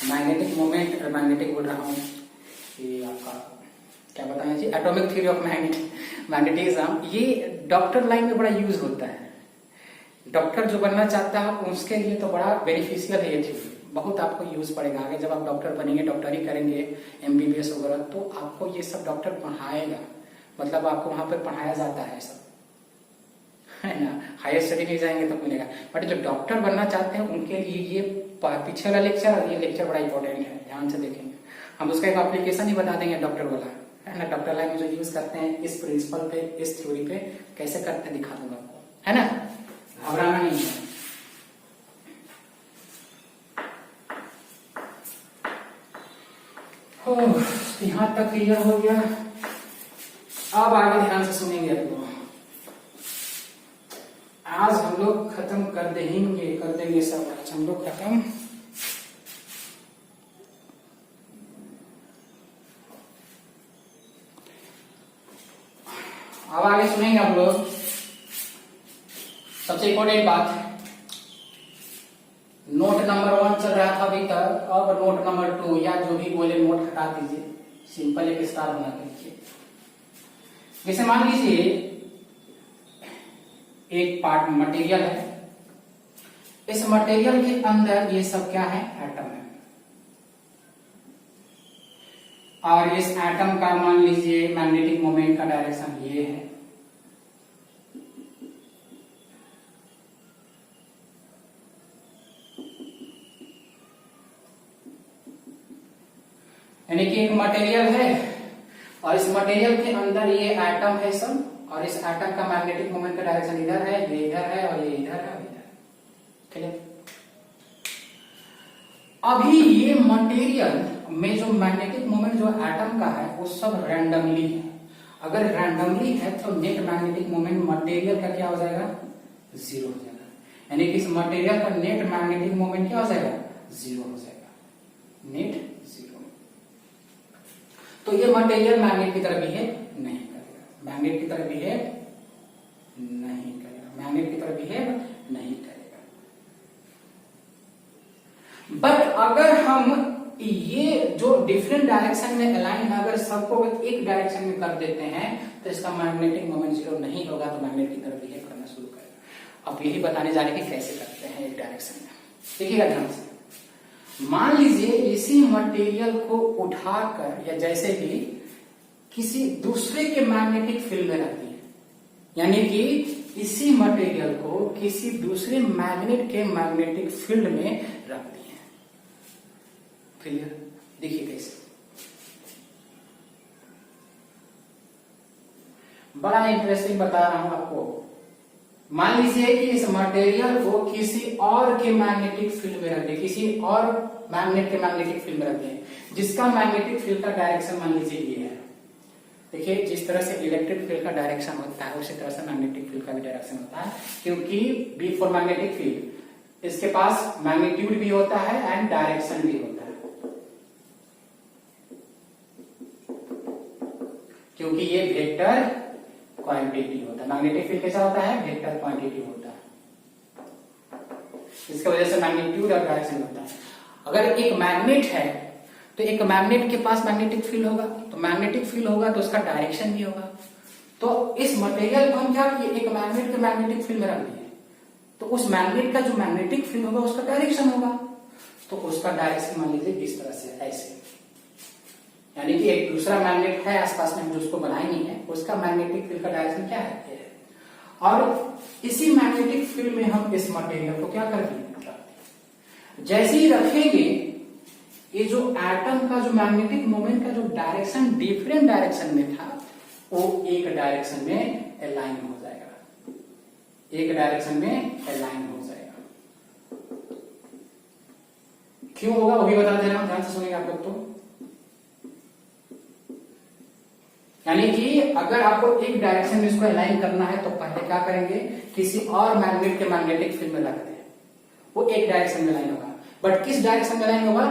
मैग्नेटिक मोमेंट, मैग्नेटिक बोल रहा हूं ये आपका क्या बताया जी, एटॉमिक थ्योरी ऑफ मैग्नेटिज्म, ये डॉक्टर लाइन में बड़ा यूज होता है। डॉक्टर जो बनना चाहता है उसके लिए तो बड़ा बेनिफिशियल है ये थ्योरी, बहुत आपको यूज पड़ेगा आगे जब आप डॉक्टर बनेंगे, डॉक्टरी करेंगे, एमबीबीएस वगैरह, तो आपको ये सब डॉक्टर पढ़ाएगा, मतलब आपको वहां पर पढ़ाया जाता है सब, है ना। हायर स्टडी में जाएंगे तो मिलेगा, बट जो डॉक्टर बनना चाहते हैं उनके लिए ये पीछे वाला लेक्चर और ये लेक्चर बड़ा इंपॉर्टेंट है, ध्यान से देखेंगे। हम उसका एक एप्लीकेशन ही बता देंगे डॉक्टर वाला, है ना। डॉक्टर लाइन में जो यूज करते हैं इस प्रिंसिपल पे, इस थ्योरी पे कैसे करते हैं दिखा दूंगा आपको, है ना, घबराना नहीं है। यहां तक क्लियर हो गया। अब आगे ध्यान से सुनेंगे आप लोग। आज हम लोग खत्म कर देंगे सब, आज हम लोग खत्म। अब आगे सुनेंगे आप लोग। सबसे इंपॉर्टेंट बात, नोट नंबर 1 चल रहा था अभी तक, अब नोट नंबर 2 या जो भी बोले नोट हटा दीजिए, सिंपल एक स्टार बना के लिखिए। जैसे मान लीजिए एक पार्ट मटेरियल है, इस मटेरियल के अंदर ये सब क्या है, एटम है, और इस एटम का मान लीजिए मैग्नेटिक मोमेंट का डायरेक्शन ये है, यानी कि एक मटेरियल है और इस मटेरियल के अंदर ये एटम है सब, और इस एटम का मैग्नेटिक मोमेंट का डायरेक्शन इधर है, ये इधर है, और ये इधर है, और इधर। क्लियर? अभी ये मटेरियल में जो मैग्नेटिक मोमेंट जो एटम का है वो सब रैंडमली है। अगर रैंडमली है तो नेट मैग्नेटिक मोमेंट मटेरियल का क्या हो जाएगा, जीरो हो जाएगा, यानी कि इस मटेरियल का नेट मैग्नेटिक मोमेंट क्या हो जाएगा, जीरो हो जाएगा, नेट जीरो। तो ये मटेरियल मैग्नेट की तरह बिहेव नहीं करेगा, मैग्नेट की तरह बिहेव नहीं करेगा, मैग्नेट की तरह बिहेव नहीं करेगा। बट अगर हम ये जो डिफरेंट डायरेक्शन में अलाइन है, अगर सबको एक डायरेक्शन में कर देते हैं तो इसका मैग्नेटिक मोमेंट जीरो नहीं होगा, तो मैग्नेट की तरह बिहेव करना शुरू करेगा। अब यही बताने जाने के कैसे करते हैं एक डायरेक्शन में, देखिएगा ध्यान से। मान लीजिए इसी मटेरियल को उठाकर या जैसे भी किसी दूसरे के मैग्नेटिक फील्ड में रख दिए, यानी कि इसी मटेरियल को किसी दूसरे मैग्नेट के मैग्नेटिक फील्ड में रख दिए। क्लियर? देखिए कैसे, बड़ा इंटरेस्टिंग बता रहा हूं आपको। मान लीजिए कि इस मटेरियल को किसी और के मैग्नेटिक फील्ड में रख दिए, किसी और मैग्नेट के मैग्नेटिक फील्ड में रख दिए, जिसका मैग्नेटिक फील्ड का डायरेक्शन मान लीजिए ये है। देखिए जिस तरह से इलेक्ट्रिक फील्ड का डायरेक्शन होता है उसी तरह से मैग्नेटिक फील्ड का भी डायरेक्शन होता है, क्योंकि बी फॉर मैग्नेटिक फील्ड, इसके पास मैग्नीट्यूड भी होता है एंड डायरेक्शन भी होता है, क्योंकि ये वेक्टर क्वांटिटी होता है। मैग्नेटिक फील्ड कैसा होता है, वेक्टर क्वांटिटी होता है, इसकी वजह से मैग्नीट्यूड और डायरेक्शन होता है। अगर एक मैग्नेट है तो एक मैग्नेट के पास मैग्नेटिक फील्ड होगा, तो मैग्नेटिक फील्ड होगा तो उसका डायरेक्शन भी होगा। तो इस मटेरियल को हम क्या किए, एक मैग्नेट के मैग्नेटिक फील्ड में रख दिए, तो उस मैग्नेट का जो मैग्नेटिक फील्ड होगा उसका डायरेक्शन होगा, तो उसका डायरेक्शन मान लीजिए इस तरह से, ऐसे, यानी कि एक दूसरा मैग्नेट है आसपास में, हम जो उसको बनाए नहीं है, उसका मैग्नेटिक फील्ड का डायरेक्शन क्या है, ये है। और इसी मैग्नेटिक फील्ड में हम इस मटेरियल को क्या कर दिए, जैसे ही रखेंगे ये जो एटम का जो मैग्नेटिक मोमेंट का जो डायरेक्शन डिफरेंट डायरेक्शन में था वो एक डायरेक्शन में अलाइन हो जाएगा, एक डायरेक्शन में अलाइन हो जाएगा। क्यों होगा वो भी बता दे रहा हूं, ध्यान से सुनिए आप लोग। तो यानी कि अगर आपको एक डायरेक्शन में इसको अलाइन करना है तो पहले क्या करेंगे, किसी और मैग्नेट के मैग्नेटिक फील्ड में रख दें, वो एक डायरेक्शन में अलाइन होगा। बट किस डायरेक्शन में अलाइन होगा,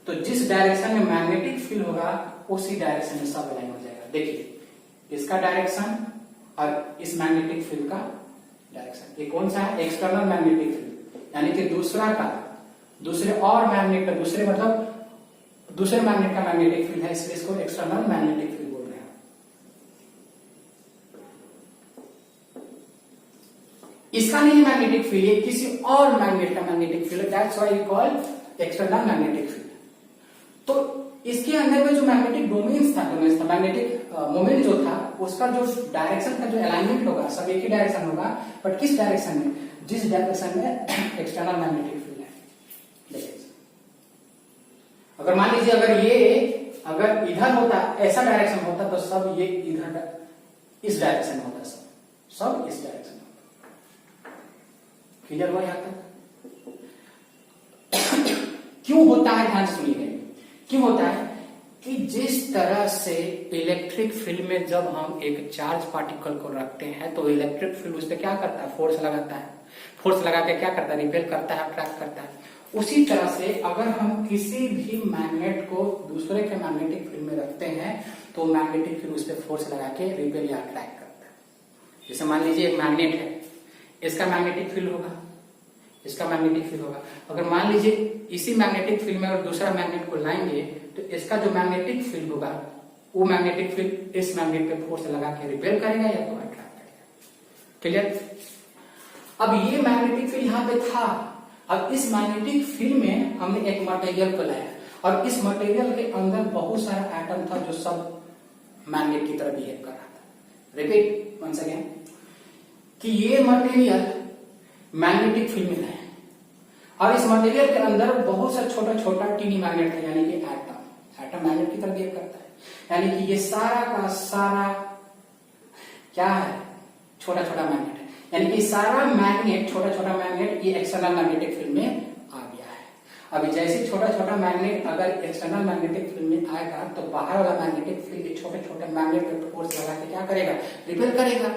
तो जिस डायरेक्शन में मैग्नेटिक फील्ड होगा उसी डायरेक्शन में सब अलाइन हो जाएगा। देखिए इसका डायरेक्शन और इस मैग्नेटिक फील्ड का डायरेक्शन, ये कौन सा है, एक्सटर्नल मैग्नेटिक फील्ड, यानी कि दूसरा का, दूसरे और मैग्नेट का, दूसरे मतलब दूसरे मैग्नेट का मैग्नेटिक फील्ड है, इसलिए इसको एक्सटर्नल मैग्नेटिक फील्ड बोल रहे हैं। इसका नहीं मैग्नेटिक फील्ड, ये किसी और मैग्नेट का magnetic field, that's why we call external magnetic field. तो इसके अंदर में जो मैग्नेटिक डोमेन्स था, मैग्नेटिक मोमेंट जो था, उसका जो डायरेक्शन का जो अलाइनमेंट होगा सब एक ही डायरेक्शन होगा, बट किस डायरेक्शन में, जिस डायरेक्शन में एक्सटर्नल मैग्नेटिक फील्ड है। देखिए अगर मान लीजिए अगर इधर होता, ऐसा डायरेक्शन होता, तो सब ये इधर इस डायरेक्शन होता, सब इस डायरेक्शन होता। क्लियर हुआ यहां तक? क्यों होता है, ध्यान से सुनिए। क्यों होता है कि जिस तरह से इलेक्ट्रिक फील्ड में जब हम एक चार्ज पार्टिकल को रखते हैं तो इलेक्ट्रिक फील्ड उस पर क्या करता है, फोर्स लगाता है, फोर्स लगा के क्या करता है, रिपेल करता है, अट्रैक्ट करता है। उसी तरह से अगर हम किसी भी मैग्नेट को दूसरे के मैग्नेटिक फील्ड में रखते हैं तो मैग्नेटिक फील्ड उस पर फोर्स लगा के रिपेल या अट्रैक्ट करता है। जैसे मान लीजिए एक मैग्नेट है, इसका मैग्नेटिक फील्ड होगा, इसका मैग्नेटिक फील्ड होगा। अगर मान लीजिए इसी मैग्नेटिक फील्ड में और दूसरा मैग्नेट को लाएंगे तो इसका जो मैग्नेटिक फील्ड होगा वो मैग्नेटिक फील्ड इस मैग्नेट पे फोर्स लगा के रिपेल करेगा या तो अट्रैक्ट करेगा। क्लियर? अब ये मैग्नेटिक फील्ड यहाँ पे था, अब इस मैग्नेटिक फील्ड में हमने एक मटेरियल को लाया और इस मटेरियल के अंदर बहुत सारा एटम था जो सब मैग्नेट की तरह बिहेव कर रहा था। रिपीट वंस अगेन कि ये मटेरियल मैग्नेटिक फील्ड में है और इस मटेरियल के अंदर बहुत सा छोटा छोटा टीनी मैग्नेट है, यानी कि एटम मैग्नेट की तरह बिहेव करता है। यानी कि ये सारा का सारा क्या है, छोटा छोटा मैग्नेट है, यानी कि सारा मैग्नेट छोटा छोटा मैग्नेट ये एक्सटर्नल मैग्नेटिक फील्ड में आ गया है। अभी जैसे छोटा छोटा मैग्नेट अगर एक्सटर्नल मैग्नेटिक फील्ड में आएगा तो बाहर वाला मैग्नेटिक फील्ड छोटे छोटे मैग्नेट पे फोर्स लगा के क्या करेगा, रिपेल करेगा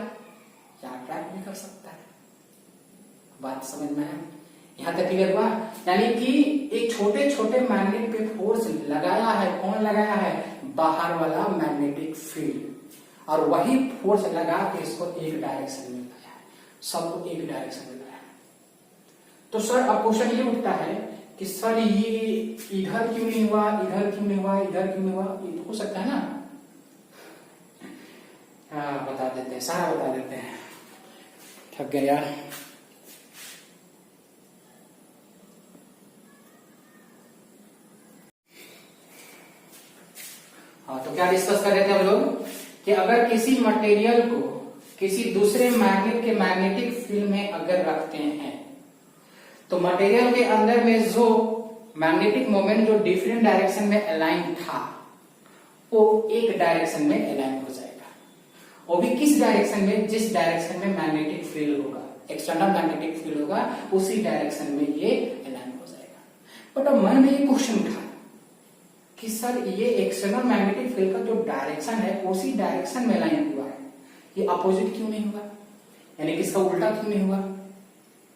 या अट्रैक्ट भी कर सकता है। बात समझ में है? यहां तक क्लियर हुआ? यानी कि एक छोटे छोटे मैग्नेट पे फोर्स लगाया है, कौन लगाया है, बाहर वाला मैग्नेटिक फील्ड, और वही फोर्स लगा के इसको एक डायरेक्शन में लाया है, सबको एक डायरेक्शन में लाया है। तो सर अब क्वेश्चन ये उठता है कि सर ये इधर क्यों नहीं हुआ, इधर क्यों नहीं हुआ, इधर क्यों नहीं हुआ, ये तो हो सकता है ना? बता देते हैं, सारा बता देते हैं। थक गए यार। तो क्या डिस्कस कर रहे थे हम लोग कि अगर किसी मटेरियल को किसी दूसरे मैग्नेट के मैग्नेटिक फील्ड में अगर रखते हैं तो मटेरियल के अंदर में जो मैग्नेटिक मोमेंट जो डिफरेंट डायरेक्शन में अलाइन था वो एक डायरेक्शन में अलाइन हो जाएगा। वो भी किस डायरेक्शन में, जिस डायरेक्शन में मैग्नेटिक फील्ड होगा, एक्सटर्नल मैग्नेटिक फील्ड होगा, उसी डायरेक्शन में ये अलाइन हो जाएगा। बट अब मन में ये क्वेश्चन उठा कि सर ये एक्सटर्नल मैग्नेटिक फील्ड का जो डायरेक्शन है उसी डायरेक्शन में लाइन हुआ है, ये अपोजिट क्यों नहीं हुआ, यानी कि इसका उल्टा क्यों नहीं हुआ?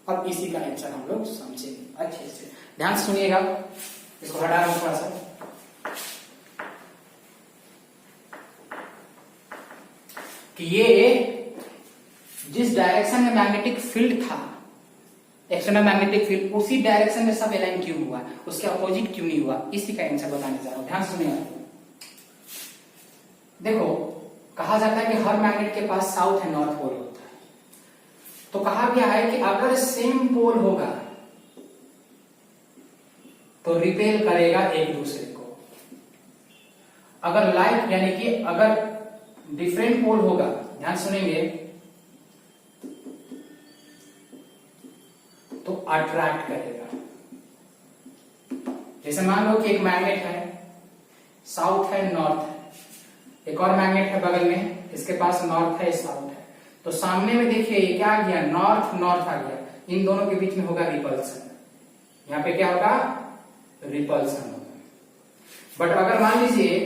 अब इसी का आंसर हम लोग समझेंगे अच्छे से। ध्यान सुनिएगा, इसको हटा रहा हूं थोड़ा सा। कि ये जिस डायरेक्शन में मैग्नेटिक फील्ड था, एक्सटर्नल मैग्नेटिक फील्ड, उसी डायरेक्शन में सब अलाइन क्यों हुआ, उसके अपोजिट क्यों नहीं हुआ, इसी का आंसर बताने जा रहा हूं। ध्यान सुनिएगा। देखो कहा जाता है कि हर मैग्नेट के पास साउथ एंड नॉर्थ पोल होता है, तो कहा गया है कि अगर सेम पोल होगा तो रिपेल करेगा एक दूसरे को। अगर लाइक यानी कि अगर डिफरेंट पोल होगा, ध्यान सुनेंगे, तो अट्रैक्ट करेगा। जैसे मान लो कि एक मैग्नेट है, साउथ है नॉर्थ है, एक और मैग्नेट है बगल में, इसके पास नॉर्थ है साउथ है, तो सामने में देखिए ये क्या आ गया, नॉर्थ नॉर्थ आ गया, इन दोनों के बीच में होगा रिपल्सन। यहाँ पे क्या होगा, रिपल्सन होगा। बट अगर मान लीजिए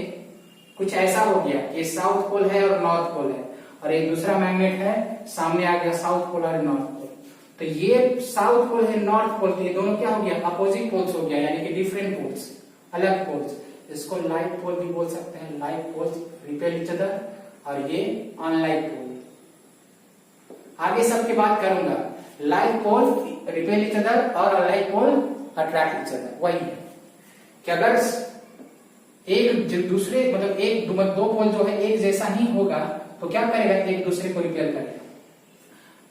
कुछ ऐसा हो गया, ये साउथ पोल है और नॉर्थ पोल है, और एक दूसरा मैग्नेट है, सामने आ गया साउथ पोल और नॉर्थ पोल, तो ये साउथ पोल है नॉर्थ पोल, तो ये दोनों क्या हो गया, अपोजिट पोल्स हो गया, यानी कि डिफरेंट पोल्स, अलग पोल्स। इसको लाइक पोल भी बोल सकते हैं, like poles repel each other, और ये अनलाइक पोल। आगे सबकी बात करूंगा, like pole repel each other और unlike pole attract each other. वही है कि अगर एक दूसरे मतलब एक दो पोल जो है एक जैसा ही होगा तो क्या करेगा, एक दूसरे को रिपेल करेगा।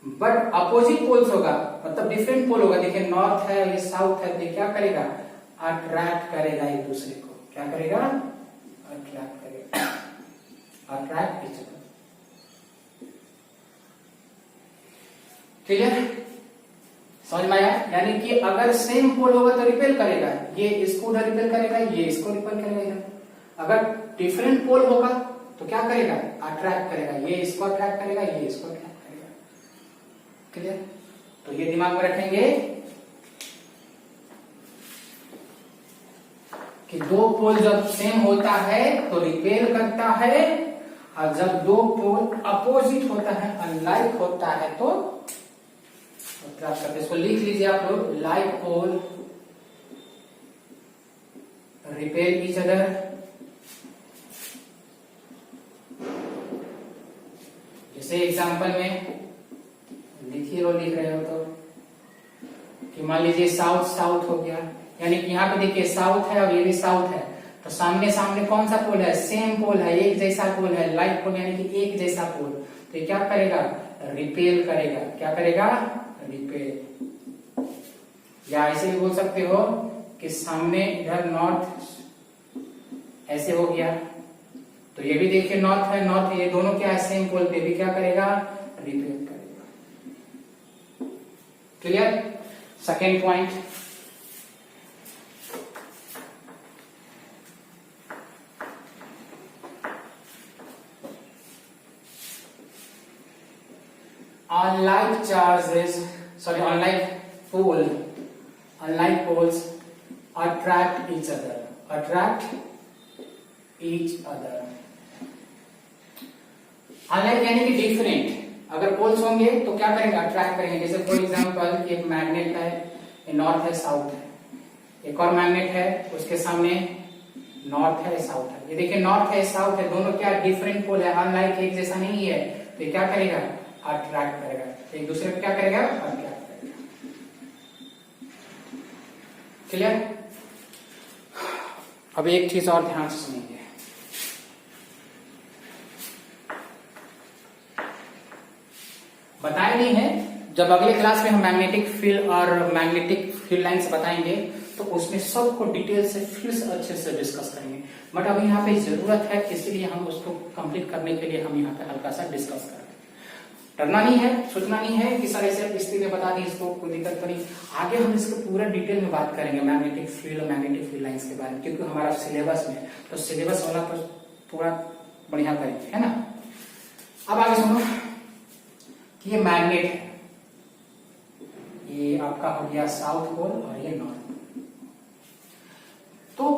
बट अपोजिट पोल्स होगा, मतलब डिफरेंट पोल होगा, देखिए नॉर्थ है ये साउथ है, तो क्या करेगा, अट्रैक्ट करेगा एक दूसरे को। क्या करेगा, अट्रैक्ट करेगा, अट्रैक्ट इच अदर। क्लियर, समझ में आया? यानी कि अगर सेम पोल होगा तो रिपेल करेगा, ये इसको उधर रिपेल करेगा, ये इसको रिपेल करेगा। अगर डिफरेंट पोल होगा तो क्या करेगा, अट्रैक्ट करेगा, ये इसको अट्रैक्ट करेगा, ये इसको अट्रैक्ट करेगा। क्लियर, तो ये दिमाग में रखेंगे कि दो पोल जब सेम होता है तो रिपेल करता है, और जब दो पोल अपोजिट होता है, अनलाइक होता है, तो अट्रैक्ट करते हैं। इसको लिख लीजिए आप लोग, like pole repel each other, जैसे एग्जांपल में लिखिए और लिख रहे हो तो कि मान लीजिए साउथ साउथ हो गया, यानी कि यहाँ पे देखिए साउथ है और ये भी साउथ है, तो सामने सामने कौन सा पोल है, सेम पोल है, एक जैसा पोल है, लाइक पोल यानी कि एक जैसा पोल, तो ये क्या करेगा, रिपेल करेगा। क्या करेगा, रिपेल। या ऐसे भी बोल सकते हो कि सामने इधर नॉर्थ ऐसे हो गया, तो ये भी देखिए नॉर्थ है, नॉर्थ, ये दोनों क्या है, सेम पोल पे भी क्या करेगा, रिपेल करेगा। Clear. Second point, unlike charges, sorry, unlike poles attract each other. Unlike यानी कि डिफरेंट, अगर पोल्स होंगे तो क्या करेंगे, अट्रैक्ट करेंगे। जैसे फॉर एग्जांपल कि एक मैग्नेट है, ये नॉर्थ है साउथ है, एक और मैग्नेट है उसके सामने नॉर्थ है साउथ है, ये देखिए नॉर्थ है साउथ है, दोनों क्या डिफरेंट पोल है, अनलाइक एक जैसा नहीं है, तो ये क्या करेगा, अट्रैक्ट करेगा, एक दूसरे को क्या करेगा, अट्रैक्ट करेगा। क्लियर। अब एक चीज और ध्यान से सुनिए, बताया नहीं है, जब अगले क्लास में हम मैग्नेटिक फील्ड और मैग्नेटिक फील्ड लाइंस बताएंगे तो उसमें सबको डिटेल से फिर से अच्छे से डिस्कस करेंगे, बट अभी यहाँ पे जरूरत है, इसीलिए हम उसको कंप्लीट करने के लिए हम यहाँ पे हल्का सा डिस्कस करेंगे। डरना नहीं है, सोचना नहीं है कि सर ऐसे स्थिति में बता दी, इसको कोई दिक्कत तो नहीं, आगे हम इसको पूरा डिटेल में बात करेंगे मैग्नेटिक फील्ड और मैग्नेटिक फील्ड लाइंस के बारे में, क्योंकि हमारा सिलेबस में, तो सिलेबस वाला पर पूरा बढ़िया करेंगे, है ना। अब आगे सुनो कि ये मैग्नेट है, ये आपका हो गया साउथ पोल और ये नॉर्थ पोल। तो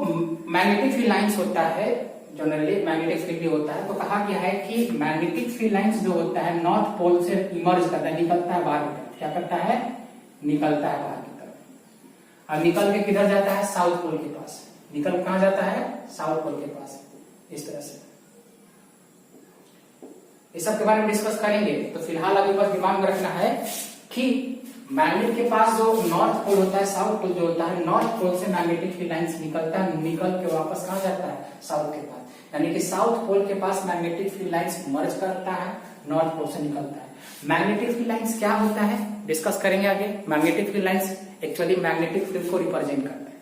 मैग्नेटिक फील्ड लाइंस होता है, जनरली मैग्नेटिक फील्ड भी होता है, तो कहा गया है कि मैग्नेटिक फील्ड लाइंस जो होता है नॉर्थ पोल से इमर्ज करता है, निकलता है बाहर की तरफ। क्या करता है, निकलता है बाहर की तरफ, और निकल के किधर जाता है, साउथ पोल के पास। निकल कहां जाता है, साउथ पोल के पास, इस तरह से। इस सब के बारे में डिस्कस करेंगे, तो फिलहाल अभी बस दिमाग में रखना है कि मैग्नेट के पास जो नॉर्थ पोल होता है, साउथ पोल जो होता है, नॉर्थ पोल से मैग्नेटिक फील्ड लाइंस निकलता है, निकल के वापस कहां जाता है, साउथ के पास, यानी कि साउथ पोल के पास मैग्नेटिक फील्ड लाइंस मर्ज करता है, नॉर्थ पोल से निकलता है। मैग्नेटिक फील्ड लाइंस क्या होता है, डिस्कस करेंगे आगे। Magnetic field lines actually magnetic field को रिप्रेजेंट करता है,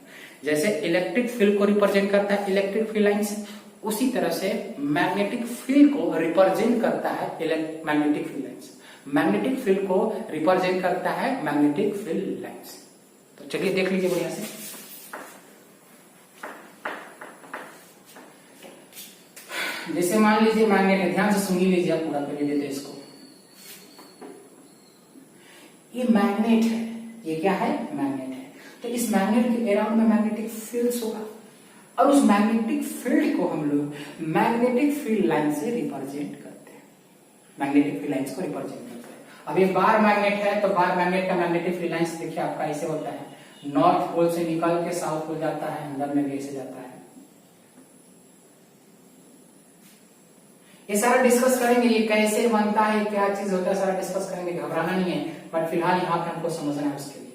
जैसे इलेक्ट्रिक फील्ड को रिप्रेजेंट करता है इलेक्ट्रिक फील्ड लाइंस, उसी तरह से मैग्नेटिक फील्ड को रिप्रेजेंट करता है magnetic field lines. Magnetic field को रिप्रेजेंट करता है मैग्नेटिक फील्ड लाइंस। तो चलिए देख लीजिए बढ़िया से। जैसे मान लीजिए मैग्नेट है, ध्यान से सुन लीजिए, आप पूरा कर लीजिए इसको। ये मैग्नेट है, ये क्या है, मैग्नेट है। तो इस मैग्नेट के अराउंड में मैग्नेटिक फील्ड होगा, और उस मैग्नेटिक फील्ड को हम लोग मैग्नेटिक फील्ड लाइन से रिप्रेजेंट करते हैं, मैग्नेटिक फील्ड लाइंस को रिप्रेजेंट करते हैं। अब ये बार मैग्नेट है, तो बार मैग्नेट का मैग्नेटिक फील्ड लाइंस देखिए आपका ऐसे होता है, नॉर्थ पोल से निकल के साउथ पोल जाता है, अंदर में भी ऐसे जाता है। ये सारा डिस्कस करेंगे, ये कैसे बनता है, क्या चीज होता है, सारा डिस्कस करेंगे, घबराना नहीं है, बट फिलहाल यहाँ पे हमको समझना है उसके लिए।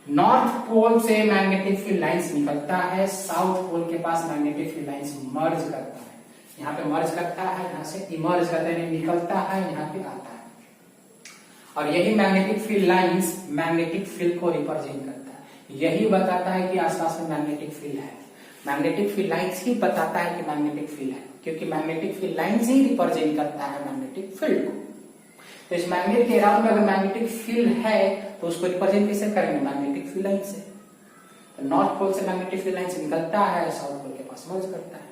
नॉर्थ पोल से मैग्नेटिक फील्ड लाइंस निकलता है, साउथ पोल के पास मैग्नेटिक फील्ड लाइंस मर्ज करता है, यहाँ पे मर्ज करता है, यहाँ से इमर्ज करता है, निकलता है, यहाँ पे आता है। और यही magnetic field lines magnetic field को रिप्रेजेंट करता है, यही बताता है कि आसपास में मैग्नेटिक फील्ड है। मैग्नेटिक फील्ड लाइंस ही बताता है कि मैग्नेटिक फील्ड है, क्योंकि मैग्नेटिक फील्ड लाइंस ही रिप्रेजेंट करता है मैग्नेटिक फील्ड को। तो इस मैग्नेट के अराउंड में अगर मैग्नेटिक फील्ड है तो उसको रिप्रेजेंट कैसे करेंगे, मैग्नेटिक फील्ड लाइन से। तो नॉर्थ पोल से मैग्नेटिक फील्ड लाइन से निकलता है, साउथ पोल के पास मर्ज करता है।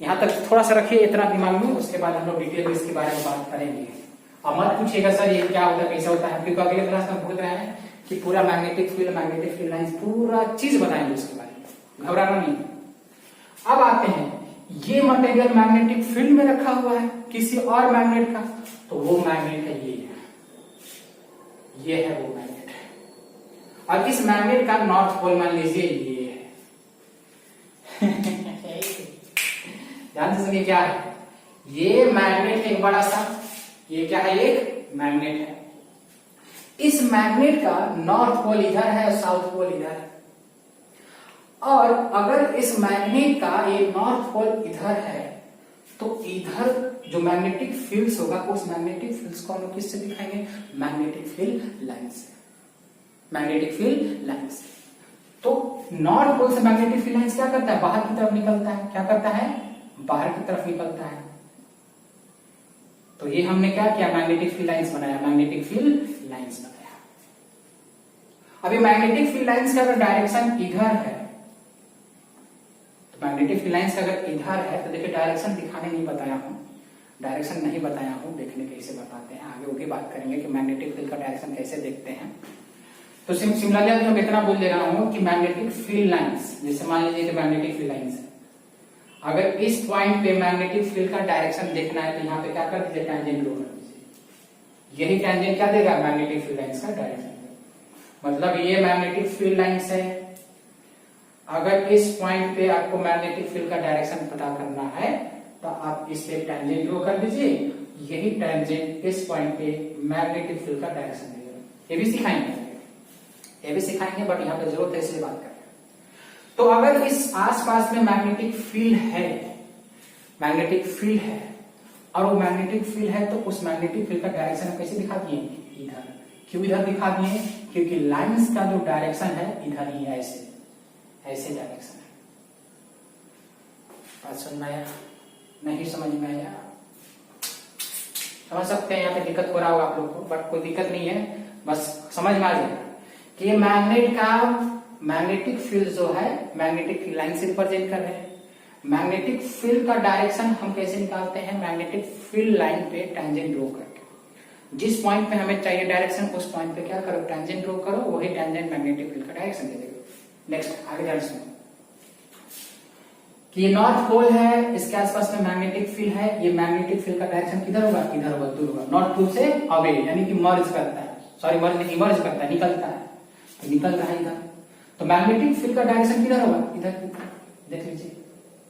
यहां तक थोड़ा सा रखिए इतना दिमाग में, उसके बाद हम लोग डिटेल में इसके बारे में बात करेंगे। अब मत पूछिएगा सर ये क्या होता है, कैसा होता है, क्योंकि अगले क्लास में बोल रहे हैं कि पूरा मैग्नेटिक फील्ड लाइन पूरा चीज बताएंगे उसके बारे में, घबराना नहीं। अब आते हैं, ये मटेरियल मैग्नेटिक फील्ड में रखा हुआ है किसी और मैग्नेट का, तो वो मैग्नेट है, ये है वो मैग्नेट है। और इस मैग्नेट का नॉर्थ पोल मान लीजिए ये है। ध्यान से सुनिए क्या है, ये मैग्नेट एक बड़ा सा, ये क्या है, एक मैग्नेट है। इस मैग्नेट का नॉर्थ पोल इधर है और साउथ पोल इधर है। और अगर इस मैग्नेट का ये नॉर्थ पोल इधर है तो इधर जो मैग्नेटिक फील्ड्स होगा उस मैग्नेटिक फील्ड्स को हम लोग किससे दिखाएंगे? मैग्नेटिक फील्ड लाइन से। मैग्नेटिक फील्ड लाइन से। तो नॉर्थ पोल से मैग्नेटिक फील्ड लाइन क्या करता है? बाहर की तरफ निकलता है। क्या करता है? बाहर की तरफ निकलता है। तो ये हमने क्या किया? मैग्नेटिक फील्ड लाइंस बनाया। मैग्नेटिक फील्ड लाइंस बनाया। अभी मैग्नेटिक फील्ड लाइंस का अगर डायरेक्शन इधर है, तो मैग्नेटिक फील्ड लाइंस का अगर इधर है तो देखिए डायरेक्शन दिखाने नहीं बताया हूं, डायरेक्शन नहीं बताया हूं, देखने कैसे बताते हैं आगे वो भी बात करेंगे कि मैग्नेटिक फील्ड का डायरेक्शन कैसे देखते हैं। तो सिमिलरली हम इतना बोल दे रहा हूं कि मैग्नेटिक फील्ड लाइंस, जैसे मान लीजिए कि मैग्नेटिक फील्ड लाइंस है, अगर इस पॉइंट पे मैग्नेटिक फील्ड का डायरेक्शन देखना है तो यहाँ पे क्या कर दीजिए? टेंजेंट ड्रॉ कर दीजिए। यही टेंजेंट क्या देगा? मैग्नेटिक फील्ड लाइंस का डायरेक्शन। मतलब ये मैग्नेटिक फील्ड लाइंस है। अगर इस पॉइंट पे आपको मैग्नेटिक फील्ड का डायरेक्शन पता करना है तो आप इस पे टेंजेंट ड्रॉ कर दीजिए। यही टेंजेंट इस पॉइंट पे मैग्नेटिक फील्ड का डायरेक्शन देगा। ये भी सिखाएंगे, बट यहाँ पे जरूरत है इसलिए बात करें। तो अगर इस आसपास में मैग्नेटिक फील्ड है और वो मैग्नेटिक फील्ड है तो उस मैग्नेटिक फील्ड का डायरेक्शन कैसे दिखा दिए? इधर। क्यों इधर दिखा दिए? क्योंकि लाइंस का जो डायरेक्शन है इधर ही है, ऐसे डायरेक्शन है। बात समझ में आया? नहीं समझ में आया? समझ सकते हैं, यहाँ पे दिक्कत हो रहा होगा आप लोग को, बट कोई दिक्कत नहीं है, बस समझ में आ जाएगा कि ये मैग्नेट का मैग्नेटिक फील्ड जो है मैग्नेटिक फील्ड लाइन से रिप्रेजेंट कर रहे हैं। मैग्नेटिक फील्ड का डायरेक्शन हम कैसे निकालते हैं? मैग्नेटिक फील्ड लाइन पे टेंजेंट ड्रॉ करके। जिस पॉइंट पे हमें चाहिए डायरेक्शन उस पॉइंट पे क्या करो? टेंजेंट ड्रॉ करो, वही टेंजेंट मैग्नेटिक फील्ड का डायरेक्शन दे देगा। नेक्स्ट आगे ध्यान सुनो कि ये नॉर्थ पोल है, इसके आसपास में मैग्नेटिक फील्ड है। ये मैग्नेटिक फील्ड का डायरेक्शन किधर होगा? इधर होगा, दूर होगा। नॉर्थ पोल से अवे यानी कि मर्ज करता है, सॉरी मर्ज नहीं, इमर्ज करता है, निकलता है, तो निकल रहा है इधर। तो मैग्नेटिक फील्ड का डायरेक्शन किधर होगा? इधर। देख लीजिए,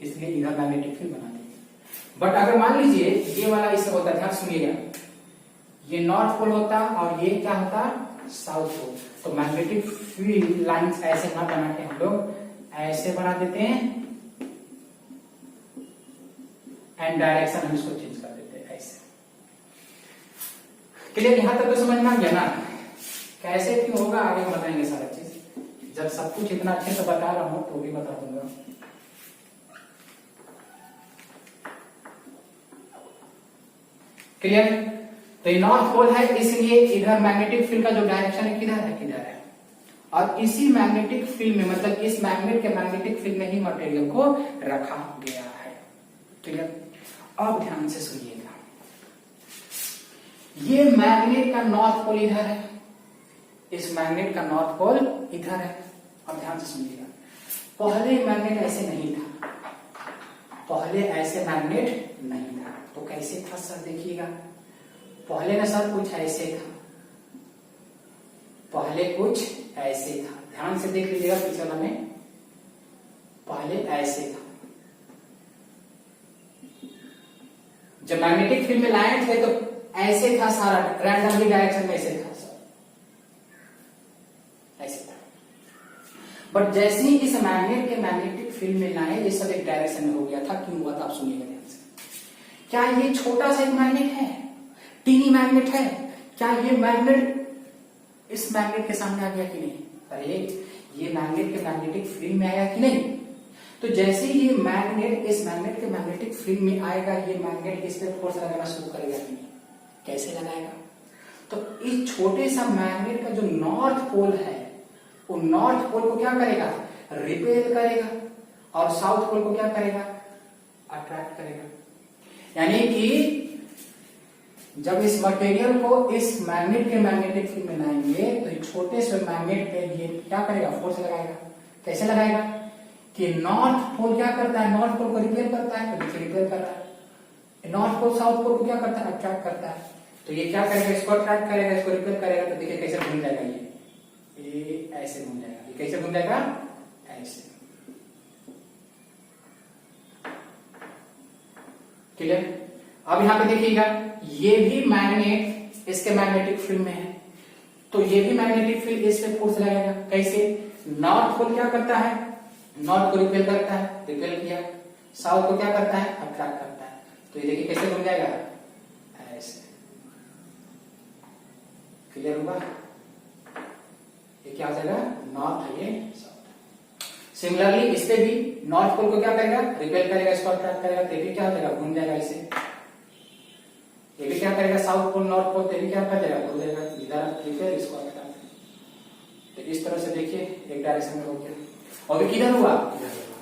इसलिए इधर मैग्नेटिक फील्ड बना दीजिए। बट अगर मान लीजिए ये वाला इससे होता, ध्यान सुनिएगा, ये नॉर्थ पोल होता और ये क्या होता? South pole. तो मैग्नेटिक फील्ड लाइंस ऐसे ना बना के हम लोग ऐसे बना देते हैं एंड डायरेक्शन हम इसको चेंज कर देते हैं ऐसे। क्लियर? यहां तक तो समझ में आ गया ना? कैसे क्यों होगा आगे हम बताएंगे सारा चीज। जब सब कुछ इतना अच्छे से बता रहा हूं तो भी बता दूंगा। क्लियर? तो ये नॉर्थ पोल है, इसलिए इधर मैग्नेटिक फील्ड का जो डायरेक्शन है किधर है? किधर है। और इसी मैग्नेटिक फील्ड में, मतलब इस मैग्नेट के मैग्नेटिक फील्ड में ही मटेरियल को रखा गया है। क्लियर? अब ध्यान से सुनिएगा, ये मैग्नेट का नॉर्थ पोल इधर है, इस मैग्नेट का नॉर्थ पोल इधर है। अब ध्यान से सुनिएगा, पहले मैग्नेट ऐसे नहीं था, पहले ऐसे मैग्नेट नहीं था। तो कैसे था सर? देखिएगा, पहले ना सर कुछ ऐसे था, पहले कुछ ऐसे था। ध्यान से देख लीजिएगा पिछला में, पहले ऐसे था। जब मैग्नेटिक फील्ड में लाए थे तो ऐसे था सारा, रैंडमली डायरेक्शन में ऐसे था सर, ऐसे था। बट जैसे ही इस मैग्नेट के मैग्नेटिक फील्ड में लाए ये सब एक डायरेक्शन में हो गया था। क्यों हुआ था आप सुनिएगा ध्यान से। क्या ये छोटा सा एक मैग्नेट है, टीनी मैग्नेट है? क्या ये मैग्नेट इस मैग्नेट के सामने आ गया कि नहीं? अरे ये मैग्नेट के मैग्नेटिक फील्ड में आया कि नहीं? तो जैसे ही ये मैग्नेट इस मैग्नेट के मैग्नेटिक फील्ड में आएगा, ये मैग्नेट इस पे फोर्स लगाना शुरू करेगा कि नहीं? कैसे लगाएगा? तो इस छोटे सा मैग्नेट का जो नॉर्थ पोल है वो नॉर्थ पोल को क्या करेगा? रिपेल करेगा, और साउथ पोल को क्या करेगा? अट्रैक्ट करेगा। यानी कि जब इस मटेरियल को इस मैग्नेट के मैग्नेटिक फील्ड में लाएंगे तो छोटे से मैग्नेट पे ये क्या करेगा? फोर्स लगाएगा। कैसे लगाएगा? कि नॉर्थ पोल क्या करता है? नॉर्थ पोल को रिपेल करता है, तो देखिए रिपेल कर रहा है। नॉर्थ पोल साउथ पोल को क्या करता है? अट्रैक्ट करता है। तो ये क्या करेगा? इसको अट्रैक्ट करेगा, इसको रिपेल करेगा। तो देखिए कैसे घूम जाएगा, ये ऐसे घूम जाएगा। ये कैसे घूम जाएगा? ऐसे। क्लियर? अब यहां पे देखिएगा, ये भी मैग्नेट इसके मैग्नेटिक फील्ड में है, तो ये भी मैग्नेटिक फील्ड इस पे फोर्स लगाएगा। कैसे? नॉर्थ पोल क्या करता है? नॉर्थ को रिपेल करता है, रिपेल किया। साउथ को क्या करता है? अट्रैक्ट करता है। तो ये देखिए कैसे घूम जाएगा, ऐसे। क्लियर हुआ? ये क्या हो जाएगा? नॉर्थ है, ये साउथ। सिमिलरली इस पे भी नॉर्थ पोल को क्या करेगा? रिपेल करेगा, इसको अट्रैक्ट करेगा, तो ये भी क्या हो जाएगा? घूम जाएगा इसे। ये भी क्या करेगा? साउथ पोल नॉर्थ पोल, तो भी क्या कर जाएगा? घूम जाएगा, इधर रिपेल, इसको अट्रैक्ट। तो इस तरह से देखिए एक डायरेक्शन में हो गया। और भी किधर हुआ? इधर हुआ।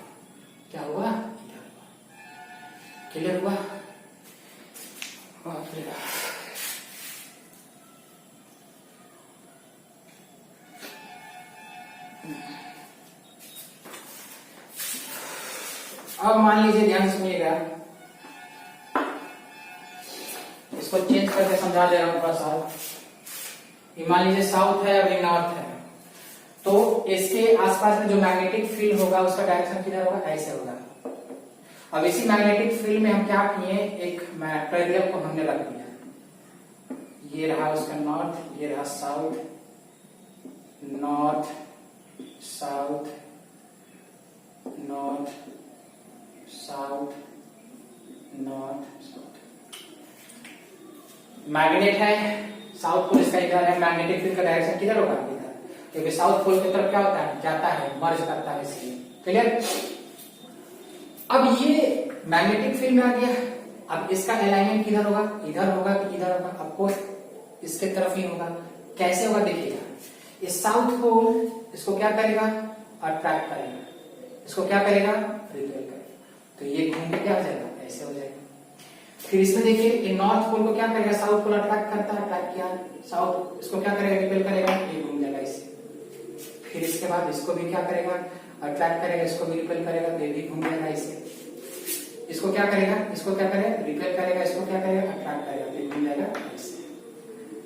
क्या हुआ? इधर हुआ। क्लियर हुआ? अब मान लीजिए, ध्यान सुनिएगा, इसको चेंज करके समझा दे रहा हूं थोड़ा सा। ये मान लीजिए साउथ है और ये नॉर्थ है, तो इसके आसपास में जो मैग्नेटिक फील्ड होगा उसका डायरेक्शन किधर होगा? ऐसे होगा। अब इसी मैग्नेटिक फील्ड में हम क्या किए, एक मटेरियल को हमने रख दिया। ये रहा उसका नॉर्थ, ये रहा south, north south, north south, north south. Magnet है, साउथ पोल इसका इधर है, मैग्नेटिक फील्ड का डायरेक्शन किधर होगा? इधर, क्योंकि साउथ पोल की तरफ क्या होता है? जाता है, मर्ज करता है, इसलिए। क्लियर? अब ये मैग्नेटिक फील्ड में आ गया। अब इसका अलाइनमेंट किधर होगा? इधर होगा कि इधर होगा? आपको इसके तरफ ही होगा। कैसे होगा देखिएगा, इस साउथ पोल इसको क्या करेगा? अट्रैक्ट करेगा, इसको क्या करेगा? रिपेल करेगा। तो ये घूम के क्या हो जाएगा? ऐसे हो जाएगा। फिर इसमें देखिए, ये नॉर्थ पोल को क्या करेगा? साउथ पोल अट्रैक्ट करता है, अट्रैक्ट किया, साउथ इसको क्या करेगा? रिपेल करेगा, ये घूम जाएगा इससे। फिर इसके बाद इसको भी क्या करेगा? अट्रैक्ट करेगा, इसको भी रिपेल करेगा, तो ये भी घूम जाएगा इससे। इसको क्या करेगा? इसको क्या करेगा? रिपेल करेगा, इसको क्या करेगा? अट्रैक्ट करेगा, तो ये घूम जाएगा इससे।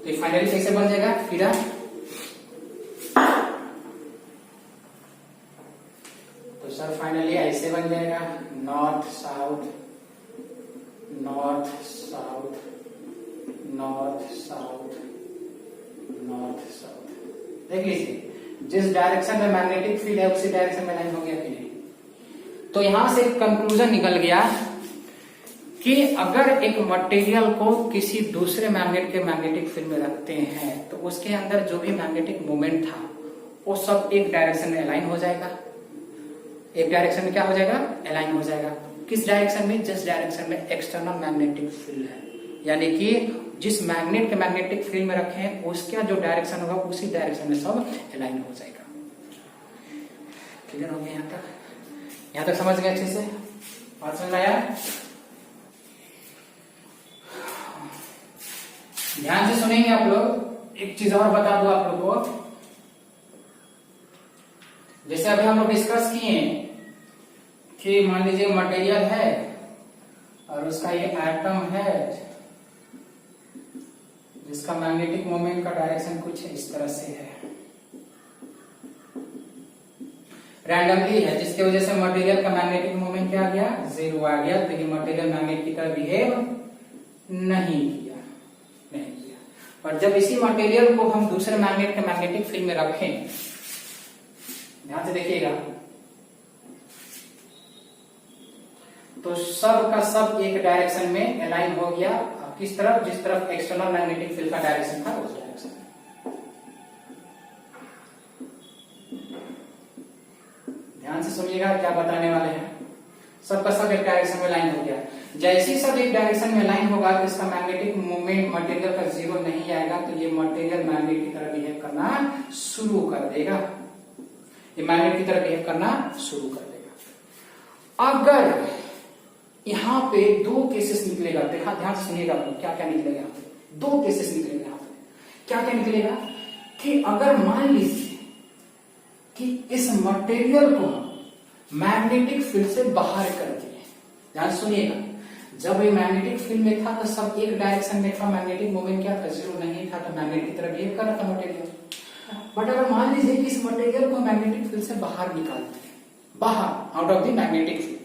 तो फाइनली कैसे बन जाएगा फिर? तो सर फाइनली ऐसे बन जाएगा, north south, north south, north south, north south. देख लीजिए, जिस डायरेक्शन में मैग्नेटिक फील्ड है उसी डायरेक्शन में लाइन हो गया कि नहीं? तो यहां से कंक्लूजन निकल गया कि अगर एक मटेरियल को किसी दूसरे मैग्नेट के मैग्नेटिक फील्ड में रखते हैं तो उसके अंदर जो भी मैग्नेटिक मोमेंट था वो सब एक डायरेक्शन में अलाइन हो जाएगा। एक डायरेक्शन में क्या हो जाएगा? अलाइन हो जाएगा। किस डायरेक्शन में? जिस डायरेक्शन में एक्सटर्नल मैग्नेटिक फील्ड है, यानी कि जिस मैग्नेट के मैग्नेटिक फील्ड में रखे हैं उसका जो डायरेक्शन होगा उसी डायरेक्शन में सब अलाइन हो जाएगा। क्लियर हो गया? यहां तक समझ गए अच्छे से? बात समझ आया? ध्यान से सुनेंगे आप लोग। एक चीज और बता दो आप लोग को, जैसे अभी हम लोग डिस्कस किए कि मान लीजिए मटेरियल है और उसका ये एटम है जिसका मैग्नेटिक मोमेंट का डायरेक्शन कुछ इस तरह से है, रैंडमली है, जिसकी वजह से मटेरियल का मैग्नेटिक मोमेंट क्या आ गया? 0 आ गया। तो ये मटेरियल मैग्नेट की तरह बिहेव नहीं किया। और जब इसी मटेरियल को हम दूसरे मैग्नेट के मैग्नेटिक फील्ड में रखें, ध्यान से देखिएगा, तो सब का सब एक डायरेक्शन में अलाइन हो गया। किस तरफ? जिस तरफ एक्सटर्नल मैग्नेटिक फील्ड का डायरेक्शन था उस डायरेक्शन में। ध्यान से सुनिएगा क्या बताने वाले हैं। सबका सब एक डायरेक्शन में लाइन हो गया। जैसे ही सब एक डायरेक्शन में लाइन होगा तो इसका मैग्नेटिक मोमेंट मटेरियल का 0 नहीं आएगा, तो ये मटेरियल मैग्नेट की तरह बिहेव करना शुरू कर देगा। ये मैग्नेट की तरह बिहेव करना शुरू कर देगा। अगर यहाँ पे 2 केसेस निकलेगा, देखा, ध्यान से सुनिएगा क्या क्या निकलेगा। 2 केसेस निकलेगा यहाँ पे। क्या क्या निकलेगा कि अगर मान लीजिए कि इस मटेरियल को मैग्नेटिक फील्ड से बाहर कर दिए, ध्यान सुनिएगा, जब ये मैग्नेटिक फील्ड में था तो सब एक डायरेक्शन में था, मैग्नेटिक मोमेंट क्या था? 0 नहीं था, तो मैग्नेट की तरह बिहेव कर रहा था मटेरियल। बट अगर मान लीजिए कि इस मटेरियल को मैग्नेटिक फील्ड से बाहर निकाल दिए, बाहर, out of the magnetic field,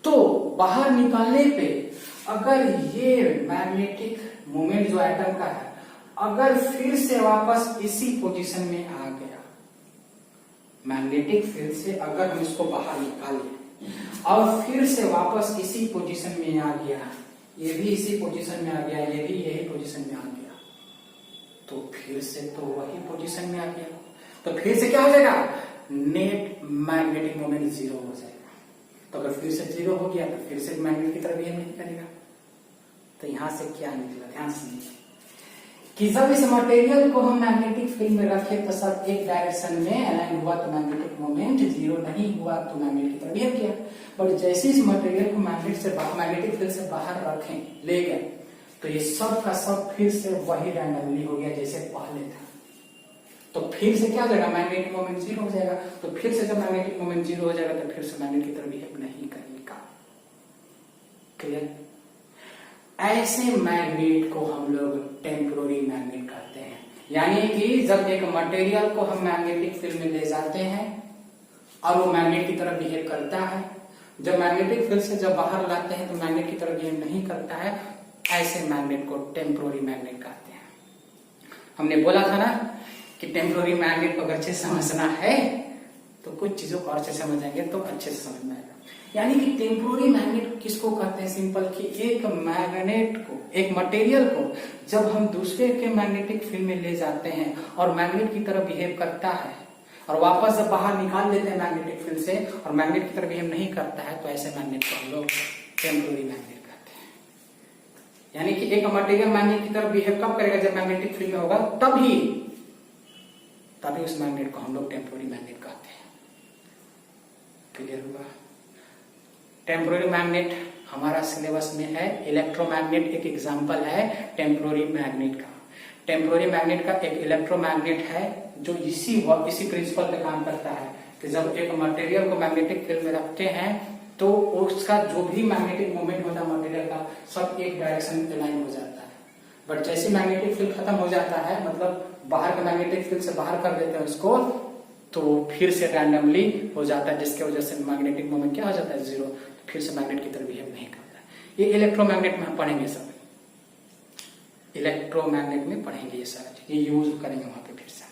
तो बाहर निकालने पे अगर ये मैग्नेटिक मोमेंट जो एटम का है अगर फिर से वापस इसी पोजीशन में आ गया, मैग्नेटिक फील्ड से अगर हम इसको बाहर निकालें और फिर से वापस इसी पोजीशन में आ गया, ये भी इसी पोजीशन में आ गया, ये भी यही पोजीशन में आ गया, तो फिर से तो वही पोजीशन में आ गया, तो फिर से क्या हो जाएगा, नेट मैग्नेटिक मोमेंट जीरो हो जाएगा। तो अगर फिर से जीरो हो गया तो फिर से मैग्नेट की तरफ बिहेव नहीं करेगा। तो यहां से क्या निकला, ध्यान से कि जब इस मटेरियल को हम मैग्नेटिक फील्ड में रखे तो सब एक डायरेक्शन में अलाइन हुआ तो मैग्नेटिक मोमेंट जीरो नहीं हुआ तो मैग्नेट की तरफ बिहेव किया। बट जैसे इस मटेरियल को मैग्नेटिक फील्ड से बाहर रखें ले गए तो ये सब का सब फिर से वही रैंडमली हो गया जैसे पहले था। तो फिर से क्या हो जाएगा, मैग्नेटिक मोमेंट जीरो हो जाएगा। तो फिर से जब मैग्नेटिक मोमेंट जीरो हो जाएगा तो फिर से मैग्नेट की तरफ बिहेव नहीं करेगा। क्लियर? ऐसे मैग्नेट को हम लोग टेम्पोररी मैग्नेट कहते हैं। यानी कि जब एक मटेरियल को हम मैग्नेटिक फील्ड में ले जाते हैं और वो मैग्नेट की तरफ बिहेव करता है, जब मैग्नेटिक फील्ड से जब बाहर लाते हैं तो मैग्नेट की तरफ बिहेव नहीं करता है, ऐसे मैग्नेट को टेम्पोररी मैग्नेट कहते हैं। हमने बोला था ना कि टेम्पोररी मैग्नेट को अगर अच्छे समझना है तो कुछ चीजों को और अच्छे समझेंगे तो अच्छे से समझ में आएगा। यानी कि टेम्पोररी मैग्नेट किसको कहते हैं, सिंपल कि एक मैग्नेट को, एक मटेरियल को जब हम दूसरे के मैग्नेटिक फील्ड में ले जाते हैं और मैग्नेट की तरफ बिहेव करता है और वापस जब बाहर निकाल देते हैं मैग्नेटिक फील्ड से और मैग्नेट की तरफ बिहेव नहीं करता है, तो ऐसे मैग्नेट को हम लोग टेम्पोररी मैग्नेट कहते हैं। यानी कि एक मटेरियल मैग्नेट की तरफ बिहेव कब करेगा, जब मैग्नेटिक फील्ड में होगा तभी उस मैग्नेट को हम लोग टेम्पोररी मैग्नेट कहते हैं। क्लियर हुआ? टेम्पोररी मैग्नेट हमारा सिलेबस में है। इलेक्ट्रोमैग्नेट एक एग्जांपल है टेम्पोररी मैग्नेट का। टेम्पोररी मैग्नेट का एक इलेक्ट्रोमैग्नेट है जो इसी प्रिंसिपल पे काम करता है कि जब एक मटेरियल को मैग्नेटिक फील्ड में रखते हैं तो उसका जो भी मैग्नेटिक मोमेंट होता है मटेरियल का सब एक डायरेक्शन में लाइन हो जाता है। बट जैसे मैग्नेटिक फील्ड खत्म हो जाता है, मतलब बाहर का मैग्नेटिक फील्ड से बाहर कर देते हैं उसको, तो फिर से रैंडमली हो जाता है, जिसके वजह से मैग्नेटिक मोमेंट क्या हो जाता है, जीरो। फिर से मैग्नेट की तरफ बिहेव नहीं करता है। ये इलेक्ट्रोमैग्नेट में हम पढ़ेंगे, सब इलेक्ट्रोमैग्नेट में पढ़ेंगे ये सारा चीज, ये यूज करेंगे वहां पे फिर से।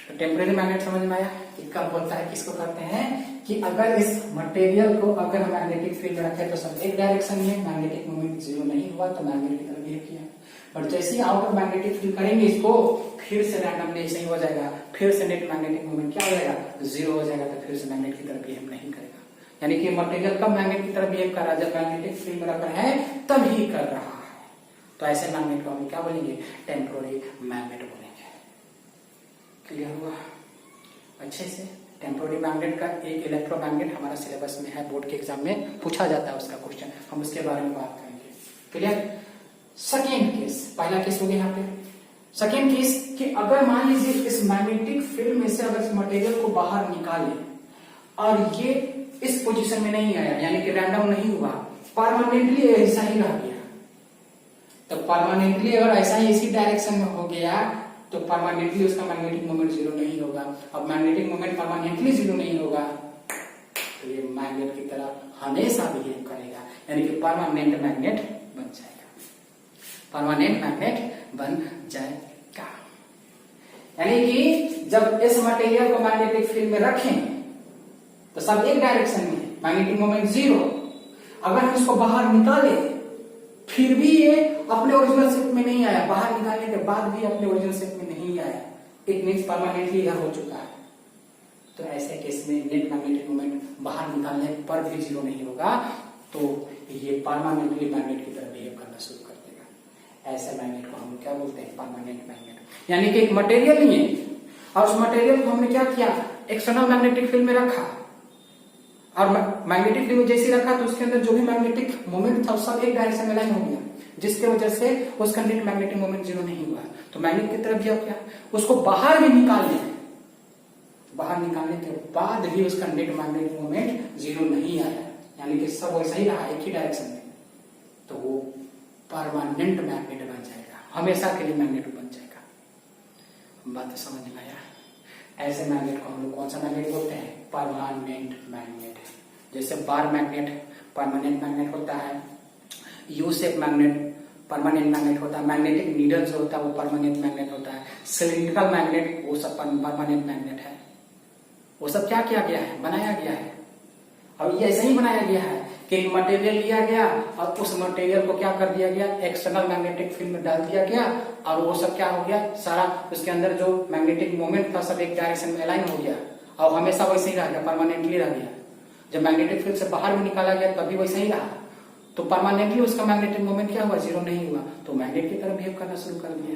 तो टेम्पोररी मैग्नेट समझ में आया? कब बोलता है, किसको कहते हैं कि अगर इस मटेरियल को अगर हम मैग्नेटिक फील्ड में रखें तो सब एक डायरेक्शन में, मैग्नेटिक मोमेंट जीरो नहीं हुआ तो मैग्नेट की तरफ बिहेव किया। बट जैसे ही आउट ऑफ मैग्नेटिक फील्ड करेंगे इसको, फिर से रैंडमली ऐसे ही हो जाएगा, फिर से नेट मैग्नेटिक मोमेंट क्या हो जाएगा, जीरो हो जाएगा, तो फिर से मैग्नेट की तरफ बिहेव नहीं करेगा। यानी कि मटेरियल कब मैग्नेट की तरफ बिहेव कर रहा है, जब मैग्नेटिक फील्ड में रख रहा है तब ही कर रहा है। तो ऐसे मैग्नेट को हम क्या बोलेंगे, टेम्पोररी मैग्नेट बोलेंगे। क्लियर हुआ अच्छे से? टेम्पोररी मैग्नेट का एक इलेक्ट्रोमैग्नेट हमारा सिलेबस में है, बोर्ड के एग्जाम में पूछा जाता है उसका क्वेश्चन, हम उसके बारे में बात करेंगे। क्लियर? सेकेंड केस, पहला केस हो गया यहाँ पे। सेकेंड केस कि अगर मान लीजिए इस मैग्नेटिक फील्ड में से अगर इस मटेरियल को बाहर निकाले और ये इस पोजीशन में नहीं आया, यानी कि रैंडम नहीं हुआ, परमानेंटली ऐसा ही रह गया, तो परमानेंटली अगर ऐसा ही इसी डायरेक्शन में हो गया तो परमानेंटली उसका मैग्नेटिक मोमेंट जीरो नहीं होगा। अब मैग्नेटिक मोमेंट परमानेंटली जीरो नहीं होगा तो ये मैग्नेट की तरफ हमेशा बिहेव करेगा, यानी कि परमानेंट मैग्नेट बन जाएगा, परमानेंट मैग्नेट बन जाएगा। यानी कि जब इस मटेरियल को मैग्नेटिक फील्ड में रखें तो सब एक डायरेक्शन में, मैग्नेटिक मोमेंट जीरो। अगर हम इसको बाहर निकाले फिर भी ये अपने ओरिजिनल शेप में नहीं आया, बाहर निकालने के बाद भी अपने ओरिजिनल शेप में नहीं आया, इट मींस परमानेंटली यह हो चुका है। तो ऐसे केस में नेट मैग्नेटिक मोमेंट बाहर निकालने पर भी जीरो नहीं होगा, तो ये परमानेंटली मैग्नेट की तरफ बिहेव करना शुरू कर देगा। ऐसे मैग्नेट को हम क्या बोलते हैं, परमानेंट मैग्नेट। यानी कि एक मटेरियल नहीं है और उस मटेरियल को हमने क्या किया, एक्सटर्नल मैग्नेटिक फील्ड में रखा और मैग्नेटिक फील्ड में जैसे रखा तो उसके अंदर जो भी मैग्नेटिक मोमेंट था सब एक डायरेक्शन में लाइन हो गया, जिसके वजह से उसका नेट मैग्नेटिक मोमेंट जीरो नहीं हुआ। तो मैग्नेट की तरफ क्या, उसको बाहर भी निकाल लिया, बाहर निकालने के बाद भी उसका नेट मैग्नेटिक मोमेंट जीरो नहीं आया, यानी कि सब वैसा ही रहा एक ही डायरेक्शन में, तो वो परमानेंट मैग्नेट बन जाएगा, हमेशा के लिए मैग्नेट बन जाएगा। बात समझ में आया? ऐसे मैग्नेट को हम लोग कौन सा मैग्नेट बोलते हैं, परमानेंट मैग्नेट। जैसे बार मैग्नेट परमानेंट मैग्नेट होता है, U shape magnet permanent magnet होता है। मैग्नेटिक नीडल जो होता है वो परमानेंट मैग्नेट होता है। सिलिंड्रिकल मैग्नेट वो सब परमानेंट मैग्नेट है। वो सब क्या किया गया है, बनाया गया है। अब ये ऐसे ही बनाया गया है कि मटेरियल लिया गया और उस मटेरियल को क्या कर दिया गया, एक्सटर्नल मैग्नेटिक फील्ड में डाल दिया गया और वो सब क्या हो गया, सारा उसके अंदर जो मैग्नेटिक मोमेंट था सब एक डायरेक्शन में अलाइन हो गया और हमेशा वैसे ही रह गया, परमानेंटली रह गया। जब मैग्नेटिक फील्ड से बाहर भी निकाला गया तभी वैसे ही रहा, तो परमानेंटली उसका मैग्नेटिक मोमेंट क्या हुआ, जीरो नहीं हुआ, तो मैग्नेट की तरह बिहेव करना शुरू कर दिया।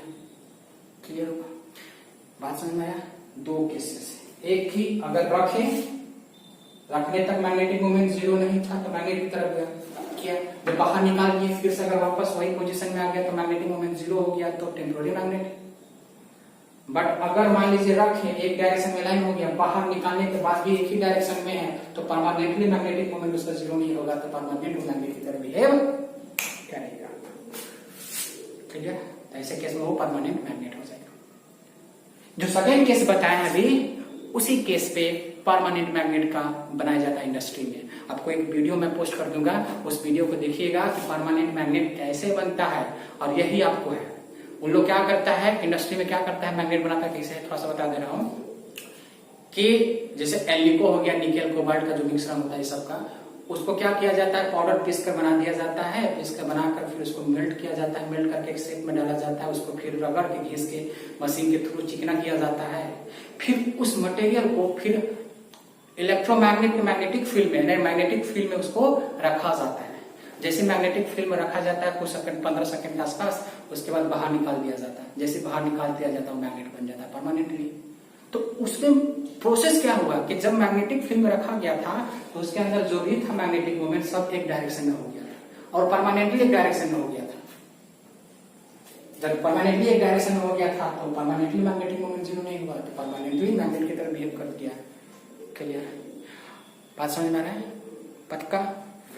क्लियर होगा, बात समझ में आया। दो केसेस, एक ही अगर रखने तक मैग्नेटिक मोमेंट जीरो नहीं था तो मैग्नेट की तरफ किया, जब बाहर निकाल दिए फिर से अगर वापस वही पोजीशन में आ गया तो मैग्नेटिक मोमेंट जीरो हो गया, तो टेम्पोररी मैग्नेट। बट अगर मान लीजिए रखें एक डायरेक्शन में लाइन हो गया, बाहर निकालने के बाद भी एक ही डायरेक्शन में है तो परमानेंटली मैग्नेटिक मोमेंट उसका जीरो नहीं होगा, तो परमानेंट मैग्नेट की तरह बिहेव करेगा। क्लियर, तो ऐसे केस में वो परमानेंट मैग्नेट हो जाएगा। जो सेकेंड केस बताया अभी उसी केस पे परमानेंट मैग्नेट का बनाया जाता है इंडस्ट्री में। आपको एक वीडियो मैं पोस्ट कर दूंगा, उस वीडियो को देखिएगा कि परमानेंट मैग्नेट कैसे बनता है, और यही आपको है। उन लोग क्या करता है इंडस्ट्री में, क्या करता है मैग्नेट बनाता है कैसे, थोड़ा सा बता दे रहा हूं कि जैसे एल्निको हो गया, निकेल कोबाल्ट का जो मिश्रण होता है सबका, उसको क्या किया जाता है, पाउडर पीस कर बना दिया जाता है, पीस कर बनाकर फिर उसको मेल्ट किया जाता है, मेल्ट करके एक शेप में डाला जाता है, उसको फिर रगड़ के घिस के मशीन के थ्रू चिकना किया जाता है, फिर उस मटेरियल को फिर इलेक्ट्रोमैग्नेट मैग्नेटिक फील्ड में, मैग्नेटिक फील्ड में उसको रखा जाता है। जैसे मैग्नेटिक फील्ड में रखा जाता है कुछ सेकंड, 15 सेकंड के आसपास, उसके बाद बाहर निकाल दिया जाता है। जैसे बाहर निकाल दिया जाता है मैग्नेट बन जाता है परमानेंटली। तो उसमें प्रोसेस क्या हुआ कि जब मैग्नेटिक फील्ड में रखा गया था तो उसके अंदर जो भी था मैग्नेटिक मोमेंट सब एक डायरेक्शन में हो गया था और परमानेंटली एक डायरेक्शन में हो गया था। जब परमानेंटली एक डायरेक्शन में हो गया था तो परमानेंटली मैग्नेटिक मोमेंट जीरो नहीं हुआ, तो परमानेंटली मैग्नेट की तरह बिहेव कर दिया। क्लियर, बात समझ में आ रहा है पक्का,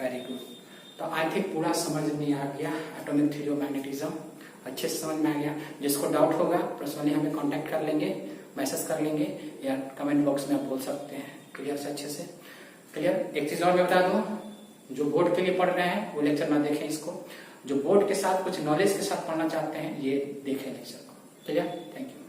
वेरी गुड। तो आई थिंक पूरा समझ में आ गया एटॉमिक थ्योरी ऑफ मैग्नेटिज्म, अच्छे से समझ में आ गया। जिसको डाउट होगा पर्सनली हमें कांटेक्ट कर लेंगे, मैसेज कर लेंगे या कमेंट बॉक्स में आप बोल सकते हैं। क्लियर से अच्छे से क्लियर। एक चीज और मैं बता दूं, जो बोर्ड के लिए पढ़ रहे हैं वो लेक्चर ना देखें इसको, जो बोर्ड के साथ कुछ नॉलेज के साथ पढ़ना चाहते हैं ये देखें लेक्चर को। Clear, thank you.